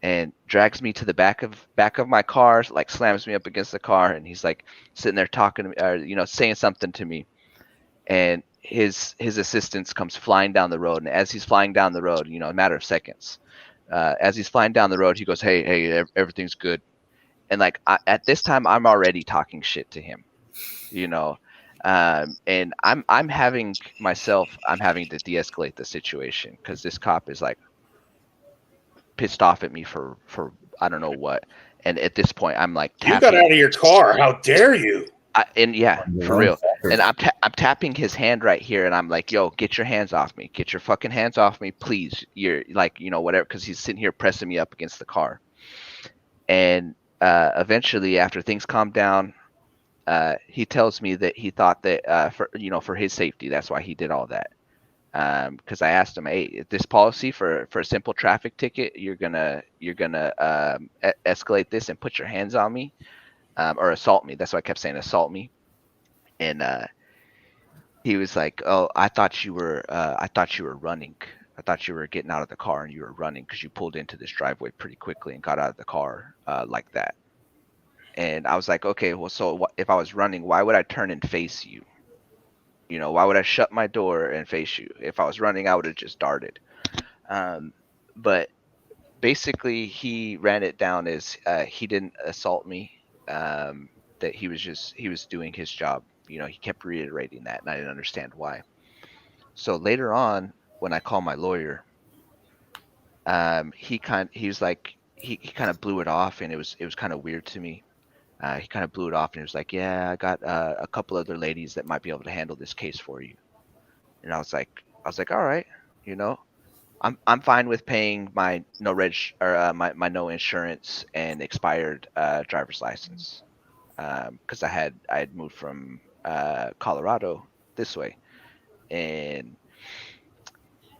Speaker 3: and drags me to the back of my car, like slams me up against the car, and he's like sitting there talking to me, or saying something to me, and his assistance comes flying down the road, and as he's flying down the road, a matter of seconds, as he's flying down the road, he goes, hey, everything's good. And like at this time, I'm already talking shit to him, you know and I'm having to de-escalate the situation, because this cop is like pissed off at me for I don't know what. And at this point, I'm like
Speaker 1: You got
Speaker 3: tapping.
Speaker 1: out of your car. How dare you?
Speaker 3: And yeah,
Speaker 2: On your
Speaker 3: for
Speaker 2: own
Speaker 3: real.
Speaker 2: property.
Speaker 3: And I'm tapping his hand right here, and I'm like, yo, get your hands off me, get your fucking hands off me, please. You're like, whatever, because he's sitting here pressing me up against the car. And eventually, after things calm down, he tells me that he thought that for his safety, that's why he did all that. Because I asked him, hey, this policy for a simple traffic ticket, you're gonna escalate this and put your hands on me, or assault me. That's why I kept saying assault me. And he was like, oh, I thought you were running. I thought you were getting out of the car and you were running, because you pulled into this driveway pretty quickly and got out of the car like that. And I was like, okay, well, so if I was running, why would I turn and face you? Why would I shut my door and face you? If I was running, I would have just darted. But basically, he ran it down as he didn't assault me. That he was doing his job. He kept reiterating that, and I didn't understand why. So later on, when I called my lawyer, he was like, he kind of blew it off, and it was kind of weird to me. He kind of blew it off, and he was like, yeah, I got a couple other ladies that might be able to handle this case for you. And I was like, all right, you know, I'm fine with paying my no reg, or my no insurance and expired driver's license, because I had moved from Colorado this way, and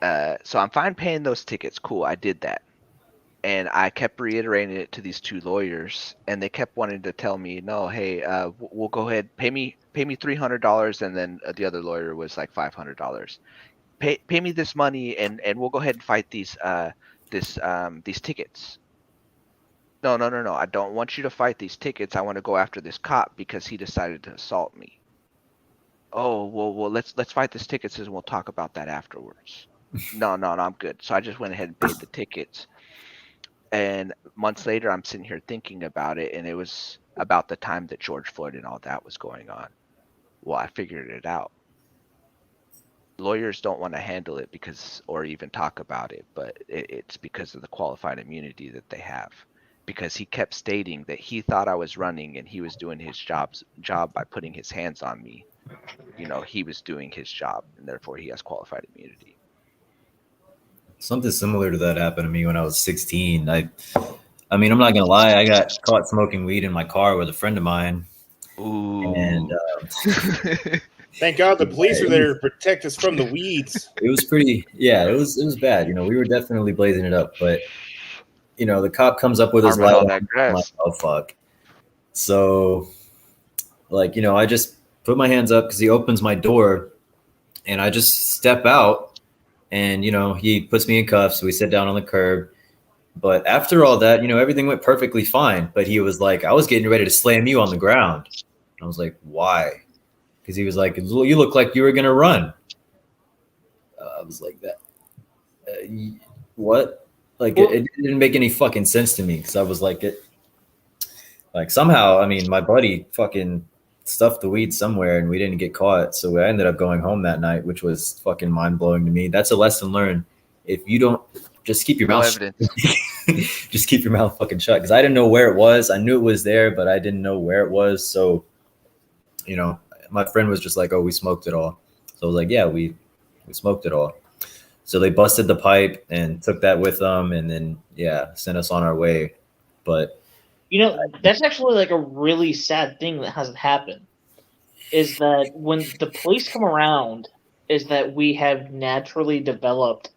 Speaker 3: so I'm fine paying those tickets. Cool, I did that. And I kept reiterating it to these two lawyers, and they kept wanting to tell me, no, hey, we'll go ahead, pay me $300, and then the other lawyer was like $500. Pay me this money, and we'll go ahead and fight these tickets. No, no, no, no. I don't want you to fight these tickets. I want to go after this cop because he decided to assault me. Oh, well, let's fight these tickets, and we'll talk about that afterwards. No, no, no, I'm good. So I just went ahead and paid the tickets. And months later, I'm sitting here thinking about it, and it was about the time that George Floyd and all that was going on. Well, I figured it out. Lawyers don't want to handle it or even talk about it, but it's because of the qualified immunity that they have. Because he kept stating that he thought I was running and he was doing his job by putting his hands on me. He was doing his job, and therefore he has qualified immunity.
Speaker 2: Something similar to that happened to me when I was 16. I mean, I'm not gonna lie. I got caught smoking weed in my car with a friend of mine.
Speaker 3: Ooh.
Speaker 2: And
Speaker 1: thank God the police are there to protect us from the weeds.
Speaker 2: it was pretty, yeah, it was bad. We were definitely blazing it up, but the cop comes up with his light
Speaker 3: all
Speaker 2: on.
Speaker 3: that
Speaker 2: I'm like,
Speaker 3: grass.
Speaker 2: oh fuck. So, I just put my hands up because he opens my door, and I just step out, and he puts me in cuffs. So we sit down on the curb. But after all that, everything went perfectly fine. But he was like, I was getting ready to slam you on the ground. I was like, why? Because he was like, you look like you were gonna run. I was like, that. What? Like, it didn't make any fucking sense to me, because I was like, somehow, I mean, my buddy fucking stuffed the weed somewhere and we didn't get caught. So I ended up going home that night, which was fucking mind blowing to me. That's a lesson learned. If you don't, just keep your mouth shut. Just keep your mouth fucking shut. Because I didn't know where it was. I knew it was there, but I didn't know where it was. So, my friend was just like, oh, we smoked it all. So I was like, yeah, we smoked it all. So they busted the pipe and took that with them, and then sent us on our way. But
Speaker 4: that's actually like a really sad thing that hasn't happened. Is that when the police come around, is that we have naturally developed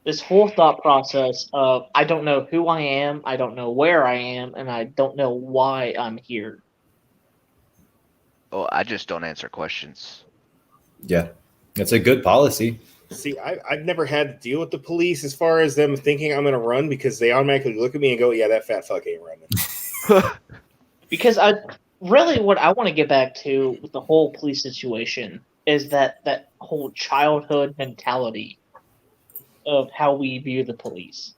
Speaker 4: this whole thought process of, I don't know who I am, I don't know where I am, and I don't know why I'm here.
Speaker 3: Oh, I just don't answer questions.
Speaker 2: Yeah, it's a good policy.
Speaker 1: See, I've never had to deal with the police as far as them thinking I'm going to run, because they automatically look at me and go, yeah, that fat fuck ain't running.
Speaker 4: Because what I want to get back to with the whole police situation is that whole childhood mentality of how we view the police.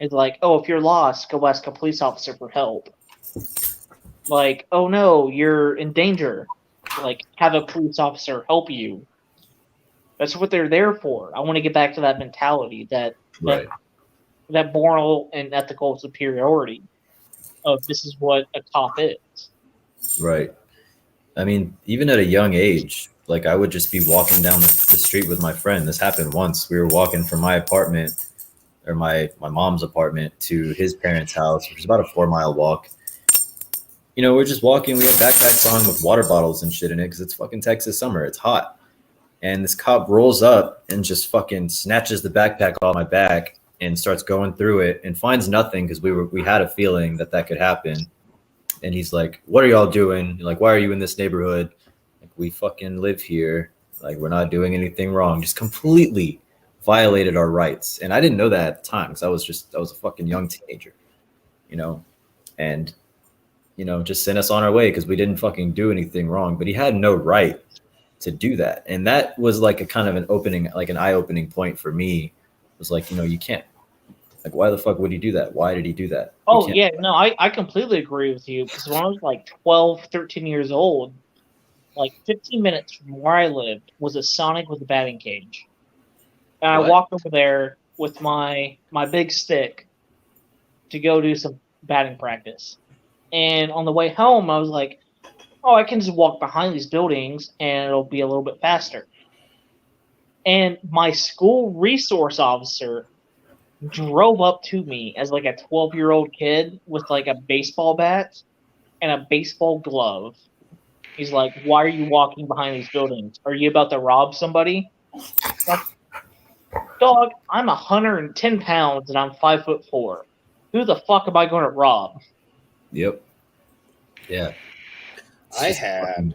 Speaker 4: It's like, oh, if you're lost, go ask a police officer for help. Like, oh no, you're in danger. Like, have a police officer help you. That's what they're there for. I want to get back to that mentality, that moral and ethical superiority of this is what a cop is.
Speaker 2: Right. I mean, even at a young age, like, I would just be walking down the street with my friend. This happened once. We were walking from my apartment, or my mom's apartment, to his parents' house, which is about a 4-mile walk. We're just walking. We have backpacks on with water bottles and shit in it because it's fucking Texas summer. It's hot. And this cop rolls up and just fucking snatches the backpack off my back and starts going through it and finds nothing, because we had a feeling that could happen. And he's like, what are y'all doing? Like, why are you in this neighborhood? Like, we fucking live here. Like, we're not doing anything wrong. Just completely violated our rights. And I didn't know that at the time, because I was a fucking young teenager, and, just sent us on our way because we didn't fucking do anything wrong. But he had no right to do that. And that was like a kind of an eye-opening point for me. It was like, you can't, like, why the fuck would he do that? Why did he do that?
Speaker 4: Oh, yeah, no, I completely agree with you, because when I was like 12, 13 years old, like 15 minutes from where I lived was a Sonic with a batting cage. And I walked over there with my big stick to go do some batting practice. And on the way home, I was like, oh, I can just walk behind these buildings and it'll be a little bit faster. And my school resource officer drove up to me as like a 12-year-old kid with like a baseball bat and a baseball glove. He's like, why are you walking behind these buildings? Are you about to rob somebody? Like, dog, I'm 110 pounds and I'm 5'4". Who the fuck am I going to rob?
Speaker 2: Yep. Yeah.
Speaker 1: I had,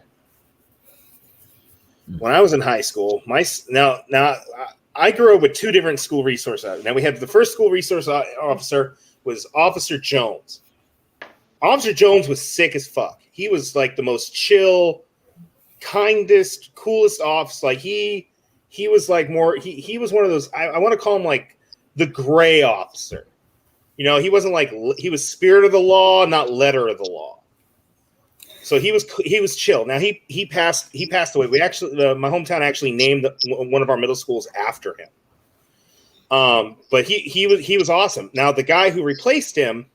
Speaker 1: when I was in high school, I grew up with two different school resource officers. Now, we had the first school resource officer was Officer Jones. Officer Jones was sick as fuck. He was like the most chill, kindest, coolest officer. Like he was like more. He was one of those. I want to call him like the gray officer. You know, he wasn't like he was spirit of the law, not letter of the law. So he was chill. Now he passed away. We actually my hometown actually named one of our middle schools after him. But he was awesome. Now the guy who replaced him,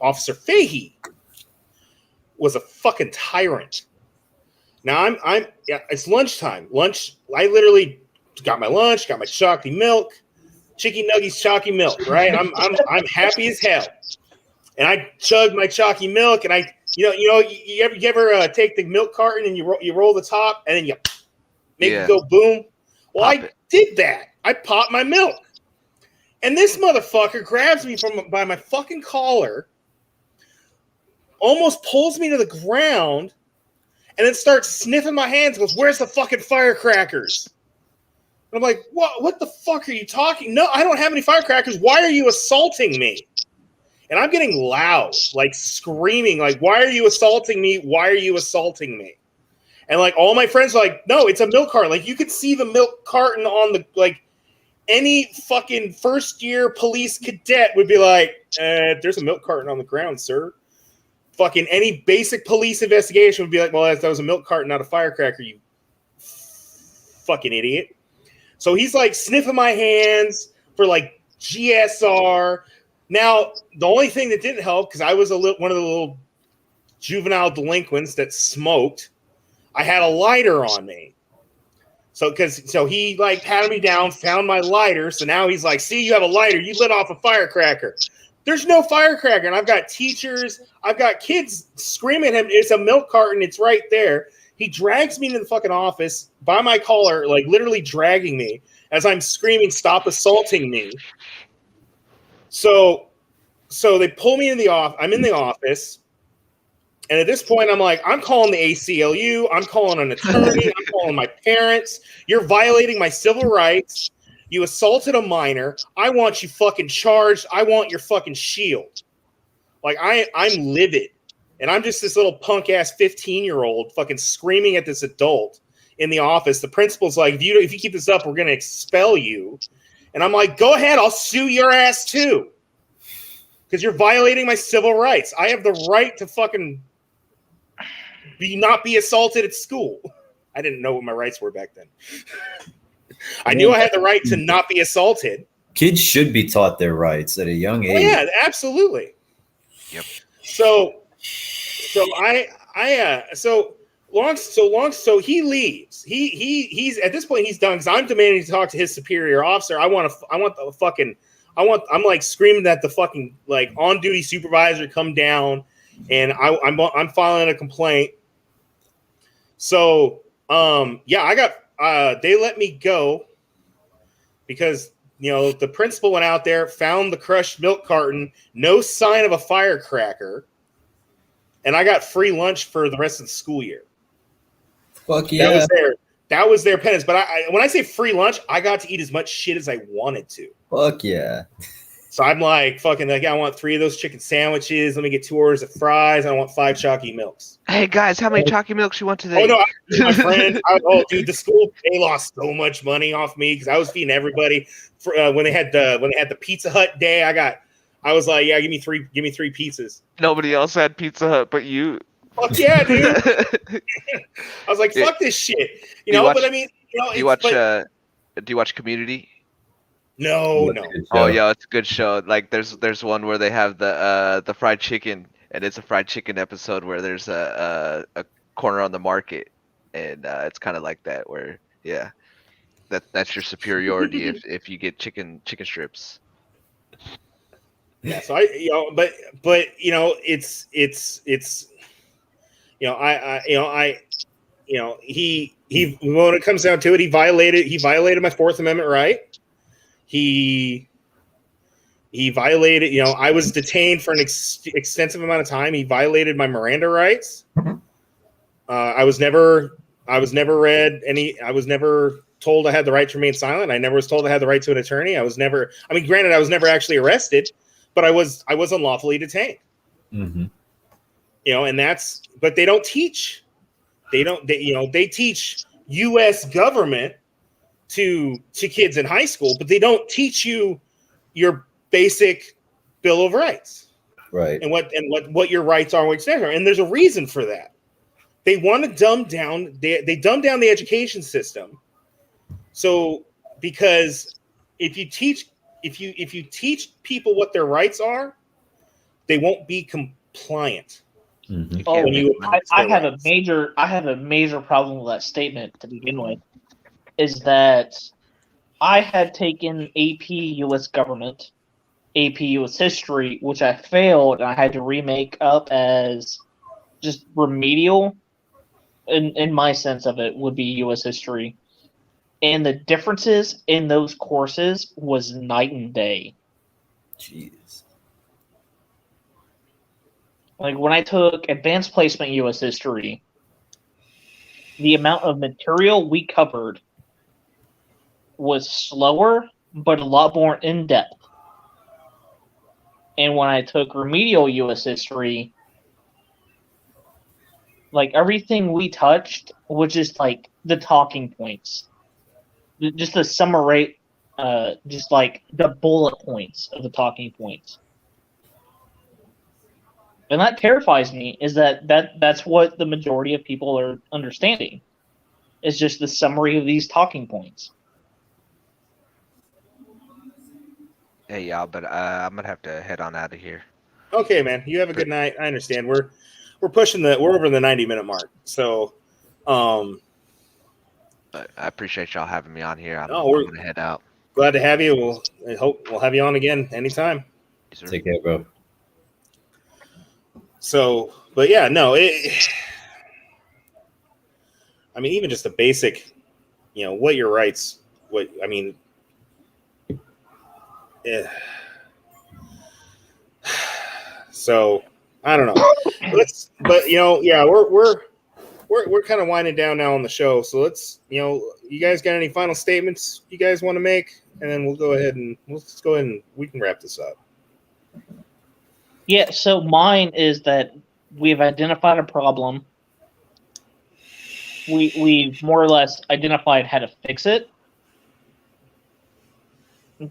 Speaker 1: Officer Fahey, was a fucking tyrant. Now it's lunchtime. I literally got my lunch, got my chalky milk, chicken nuggies, chalky milk. Right, I'm happy as hell, and I chugged my chalky milk, and you ever take the milk carton and you roll the top and then you make it go boom. Well, I did that. I popped my milk, and this motherfucker grabs me by my fucking collar, almost pulls me to the ground, and then starts sniffing my hands. Goes, "Where's the fucking firecrackers?" And I'm like, "What the fuck are you talking? No, I don't have any firecrackers. Why are you assaulting me?" And I'm getting loud, like screaming, like, "Why are you assaulting me? Why are you assaulting me?" And like all my friends are like, "No, it's a milk carton." Like you could see the milk carton on the like. Any fucking first year police cadet would be like, "There's a milk carton on the ground, sir." Fucking any basic police investigation would be like, "Well, that was a milk carton, not a firecracker, you fucking idiot." So he's like sniffing my hands for like GSR. Now, the only thing that didn't help, because I was one of the little juvenile delinquents that smoked, I had a lighter on me. So he like patted me down, found my lighter. So now he's like, "See, you have a lighter. You lit off a firecracker." There's no firecracker. And I've got teachers, I've got kids screaming at him. It's a milk carton. It's right there. He drags me into the fucking office by my collar, like literally dragging me as I'm screaming, "Stop assaulting me." So they pull me in the office. I'm in the office. And at this point, I'm like, I'm calling the ACLU. I'm calling an attorney. I'm calling my parents. You're violating my civil rights. You assaulted a minor. I want you fucking charged. I want your fucking shield. Like, I'm livid. And I'm just this little punk-ass 15-year-old fucking screaming at this adult in the office. The principal's like, if you keep this up, we're going to expel you. And I'm like, go ahead. I'll sue your ass too. Because you're violating my civil rights. I have the right to fucking not be assaulted at school. I didn't know what my rights were back then. I knew I had the right to not be assaulted.
Speaker 2: Kids should be taught their rights at a young age.
Speaker 1: Oh, yeah, absolutely.
Speaker 3: Yep.
Speaker 1: So he leaves. He's at this point he's done because I'm demanding to talk to his superior officer. I'm like screaming at the fucking like on duty supervisor come down, and I'm filing a complaint. So I got they let me go because the principal went out there, found the crushed milk carton, no sign of a firecracker, and I got free lunch for the rest of the school year.
Speaker 2: Fuck yeah.
Speaker 1: That was their penance. But when I say free lunch, I got to eat as much shit as I wanted to.
Speaker 2: Fuck yeah.
Speaker 1: So I'm like, I want 3 of those chicken sandwiches. Let me get 2 orders of fries. I want 5 chalky milks.
Speaker 3: Hey guys, how many chalky milks you want today?
Speaker 1: Oh no, my friend. Dude, the school, they lost so much money off me because I was feeding everybody. For, when they had the Pizza Hut day, I was like, yeah, give me 3 pizzas.
Speaker 3: Nobody else had Pizza Hut but you.
Speaker 1: Fuck yeah, dude. I was like, fuck this shit. But I mean,
Speaker 3: do you watch Community?
Speaker 1: No.
Speaker 3: Oh yeah, it's a good show. Like there's one where they have the fried chicken, and it's a fried chicken episode where there's a corner on the market, and it's kind of like that where that's your superiority if you get chicken strips.
Speaker 1: Yeah, so he when it comes down to it, he violated my Fourth Amendment right. He violated, I was detained for an extensive amount of time. He violated my Miranda rights. I was never told I had the right to remain silent. I never was told I had the right to an attorney. Granted, I was never actually arrested, but I was unlawfully detained.
Speaker 2: Mm-hmm.
Speaker 1: But they don't teach. They teach U.S. government to kids in high school, but they don't teach you your basic Bill of Rights
Speaker 2: Right.
Speaker 1: and what your rights are, etc. And there's a reason for that. They want to dumb down. They dumb down the education system. So because if you teach people what their rights are, they won't be compliant.
Speaker 2: Mhm.
Speaker 4: Oh,
Speaker 1: When you
Speaker 4: I have a major problem with that statement to begin with. Is that I had taken AP U.S. Government, AP U.S. History, which I failed, and I had to remake up as just remedial. In my sense of it, would be U.S. History, and the differences in those courses was night and day.
Speaker 2: Jeez.
Speaker 4: Like when I took Advanced Placement U.S. History, the amount of material we covered was slower, but a lot more in depth. And when I took remedial U.S. history, like everything we touched was just like the talking points, just the summary, just like the bullet points of the talking points. And that terrifies me. Is that's what the majority of people are understanding? It's just the summary of these talking points.
Speaker 3: Hey, y'all, but I'm gonna have to head on out of here.
Speaker 1: Okay, man. You have a good night. I understand. We're over the 90-minute mark. So,
Speaker 3: But I appreciate y'all having me on here. I'm
Speaker 1: we're
Speaker 3: gonna head out.
Speaker 1: glad to have you. I hope we'll have you on again anytime.
Speaker 3: Yes, sir.
Speaker 2: Take care, bro.
Speaker 1: So, but yeah, no. I mean, even just the basic, what your rights. What I mean. So I don't know. We're kind of winding down now on the show. So let's, you guys got any final statements you guys want to make, and then we'll go ahead and we can wrap this up.
Speaker 4: Yeah. So mine is that we've identified a problem. We've more or less identified how to fix it,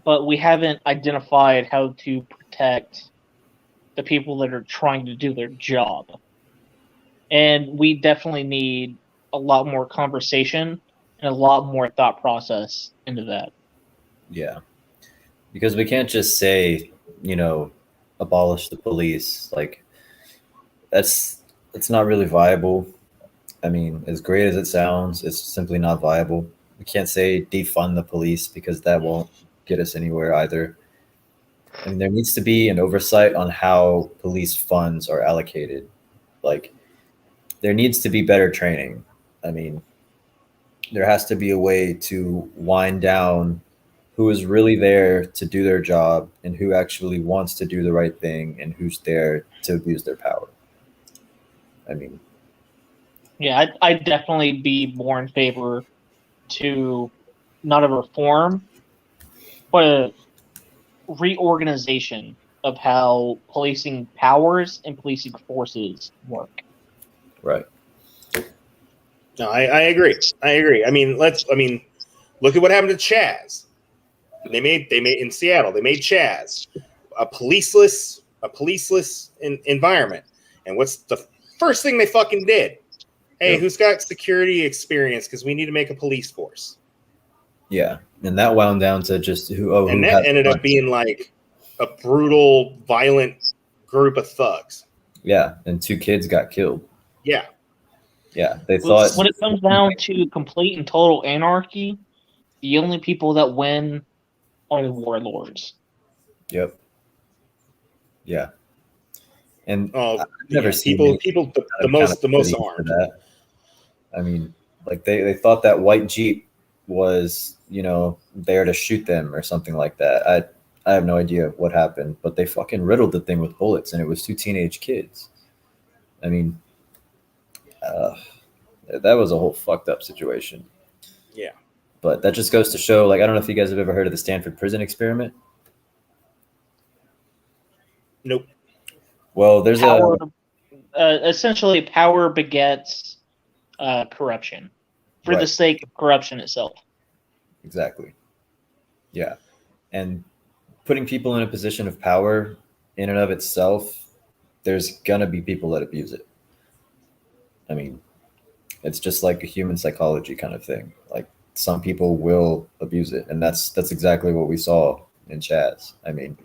Speaker 4: but we haven't identified how to protect the people that are trying to do their job. And we definitely need a lot more conversation and a lot more thought process into that.
Speaker 2: Yeah. Because we can't just say, abolish the police. Like that's not really viable. I mean, as great as it sounds, it's simply not viable. We can't say defund the police because that won't get us anywhere either. I mean, there needs to be an oversight on how police funds are allocated. Like, there needs to be better training. I mean, there has to be a way to wind down who is really there to do their job and who actually wants to do the right thing and who's there to abuse their power. I mean,
Speaker 4: yeah, I'd definitely be more in favor to not a reform, but a reorganization of how policing powers and policing forces work.
Speaker 2: right.
Speaker 1: No, I agree. I mean, look at what happened to Chaz. They made in Seattle. They made Chaz a policeless environment. And what's the first thing they fucking did? Hey,
Speaker 2: Yep.
Speaker 1: Who's got security experience? Because we need to make a police force.
Speaker 2: Yeah, and that wound down to just
Speaker 1: And that ended up being like a brutal, violent group of thugs.
Speaker 2: Yeah, and 2 kids got killed.
Speaker 1: Yeah.
Speaker 2: Yeah, they thought
Speaker 4: when it comes down to complete and total anarchy, the only people that win are the warlords.
Speaker 2: Yep. Yeah. And
Speaker 1: Oh,
Speaker 2: I've never seen
Speaker 1: people the most armed.
Speaker 2: That. I mean, like they thought that white Jeep was, there to shoot them or something like that. I have no idea what happened, but they fucking riddled the thing with bullets, and it was 2 teenage kids. I mean, that was a whole fucked up situation.
Speaker 1: Yeah.
Speaker 2: But that just goes to show, like, I don't know if you guys have ever heard of the Stanford prison experiment.
Speaker 1: Nope.
Speaker 2: Well, there's
Speaker 4: essentially power begets corruption for the sake of corruption itself.
Speaker 2: Exactly. Yeah. And putting people in a position of power in and of itself, there's gonna be people that abuse it. I mean, it's just like a human psychology kind of thing. Like some people will abuse it, and that's exactly what we saw in Chaz. I mean,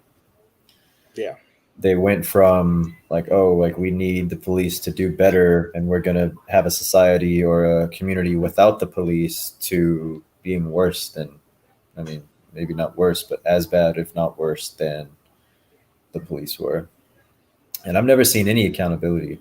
Speaker 1: Yeah.
Speaker 2: they went from like, oh, like we need the police to do better and we're going to have a society or a community without the police, to being worse than, I mean, maybe not worse, but as bad, if not worse than the police were. And I've never seen any accountability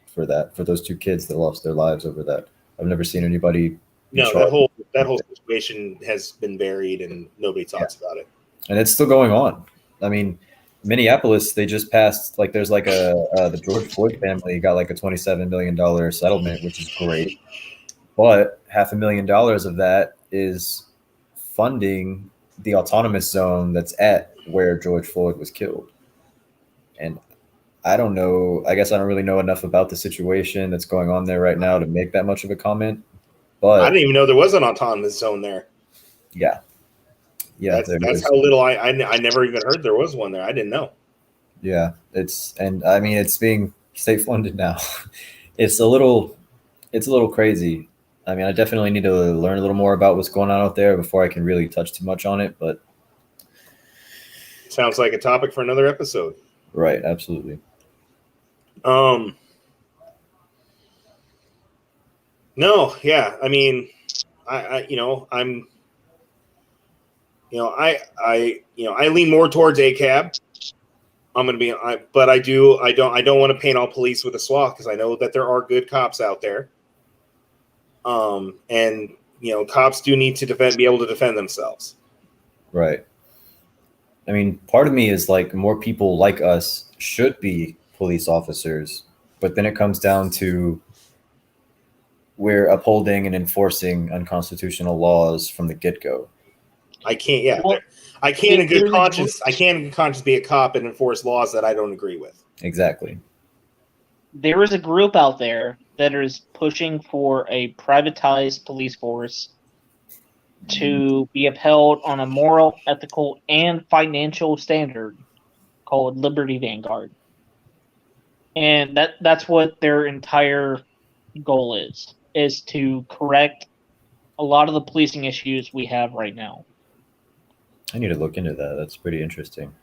Speaker 2: for that, for those two kids that lost their lives over that. I've never seen anybody.
Speaker 1: No, that whole situation has been buried and nobody talks about it.
Speaker 2: And it's still going on. I mean, Minneapolis, they just passed, like, there's like the George Floyd family got like a $27 million settlement, which is great. But $500,000 of that is funding the autonomous zone that's at where George Floyd was killed. And I don't know, I guess I don't really know enough about the situation that's going on there right now to make that much of a comment. But
Speaker 1: I didn't even know there was an autonomous zone there.
Speaker 2: Yeah. Yeah.
Speaker 1: That's how little I never even heard there was one there. I didn't know.
Speaker 2: Yeah. And I mean, it's being state funded now. It's a little crazy. I mean, I definitely need to learn a little more about what's going on out there before I can really touch too much on it, but
Speaker 1: sounds like a topic for another episode.
Speaker 2: Right. Absolutely.
Speaker 1: No, yeah. I mean, I lean more towards ACAB. But I don't want to paint all police with a swath, because I know that there are good cops out there. And cops do need to be able to defend themselves.
Speaker 2: Right. I mean, part of me is like, more people like us should be police officers, but then it comes down to we're upholding and enforcing unconstitutional laws from the get-go.
Speaker 1: I can't. Yeah, well, I can't in good conscience. I can't in good conscience be a cop and enforce laws that I don't agree with.
Speaker 2: Exactly.
Speaker 4: There is a group out there that is pushing for a privatized police force to be upheld on a moral, ethical, and financial standard called Liberty Vanguard. And that's what their entire goal is to correct a lot of the policing issues we have right now.
Speaker 2: I need to look into that. That's pretty interesting.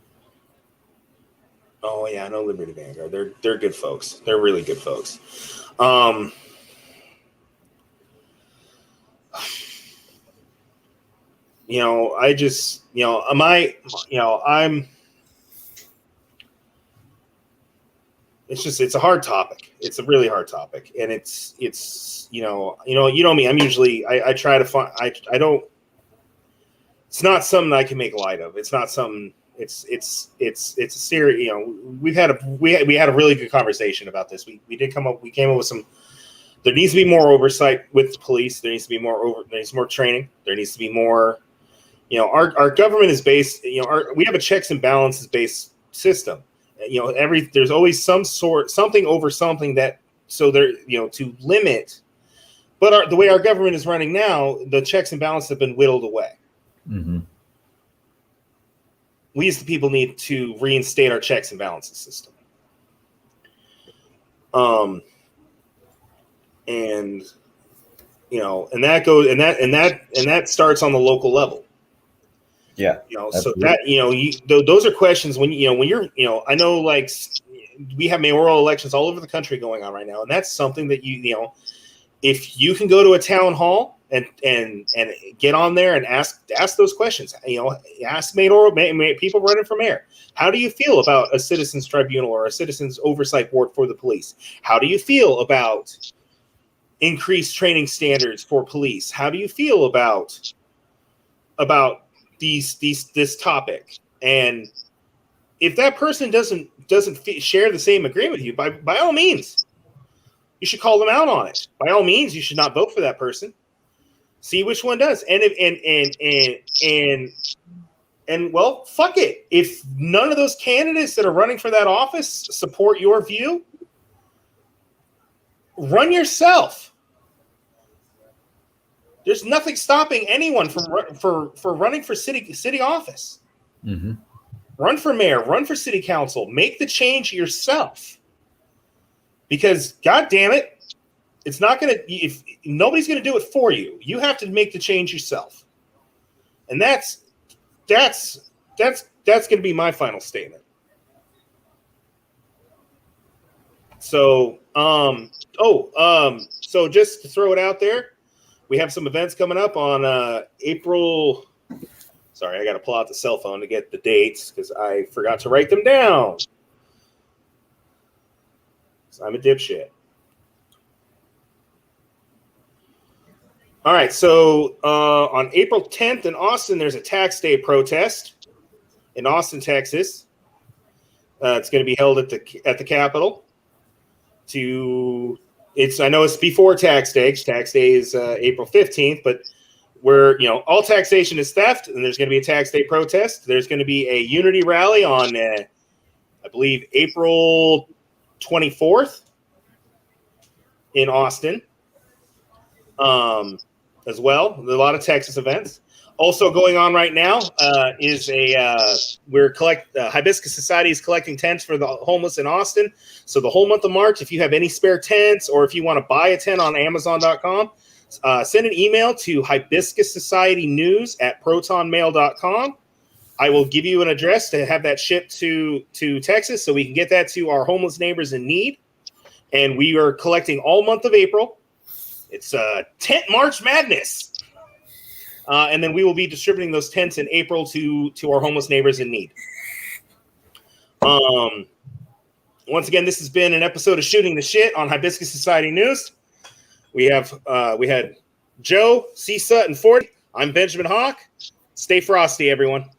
Speaker 1: Oh yeah, I know Liberty Vanguard. They're good folks. They're really good folks. I just, it's a hard topic. It's a really hard topic. And it's you know me, I'm usually, I try to find, I don't, it's not something I can make light of. It's not something, it's a serious, we had a really good conversation about this. We came up with some, there needs to be more oversight with the police. There needs to be more training. There needs to be more, our government is based, we have a checks and balances based system. There's always something over something that, so there, to limit, but the way our government is running now, the checks and balances have been whittled away.
Speaker 2: Mm-hmm.
Speaker 1: We as the people need to reinstate our checks and balances system. And that goes, and that starts on the local level.
Speaker 2: Yeah.
Speaker 1: So that, those are questions when you're, I know, like, we have mayoral elections all over the country going on right now. And that's something that if you can go to a town hall and get on there and ask those questions, ask people running for mayor, how do you feel about a citizens tribunal or a citizens oversight board for the police? How do you feel about increased training standards for police? How do you feel about this topic? And if that person doesn't share the same agreement with you, by all means, you should call them out on it. By all means, you should not vote for that person. See which one does. And well, fuck it. If none of those candidates that are running for that office support your view, run yourself. There's nothing stopping anyone from running for city office.
Speaker 2: Mm-hmm.
Speaker 1: Run for mayor, run for city council, make the change yourself. Because, God damn it, it's not going to, if nobody's going to do it for you, you have to make the change yourself. And that's going to be my final statement. So, so just to throw it out there, we have some events coming up on April. Sorry, I got to pull out the cell phone to get the dates because I forgot to write them down. I'm a dipshit. All right, so on April 10th in Austin, there's a tax day protest in Austin, Texas. It's going to be held at the Capitol. I know it's before tax day. Tax day is April 15th, but all taxation is theft, and there's going to be a tax day protest. There's going to be a unity rally on, I believe, April 24th in Austin, as well. There's a lot of Texas events. Also going on right now is Hibiscus Society is collecting tents for the homeless in Austin. So the whole month of March, if you have any spare tents or if you want to buy a tent on Amazon.com, send an email to hibiscussocietynews@protonmail.com. I will give you an address to have that shipped to Texas so we can get that to our homeless neighbors in need. And we are collecting all month of April. It's Tent March Madness. And then we will be distributing those tents in April to our homeless neighbors in need. Once again, this has been an episode of Shooting the Shit on Hibiscus Society News. We had Joe, CISA, and 40. I'm Benjamin Hawk. Stay frosty, everyone.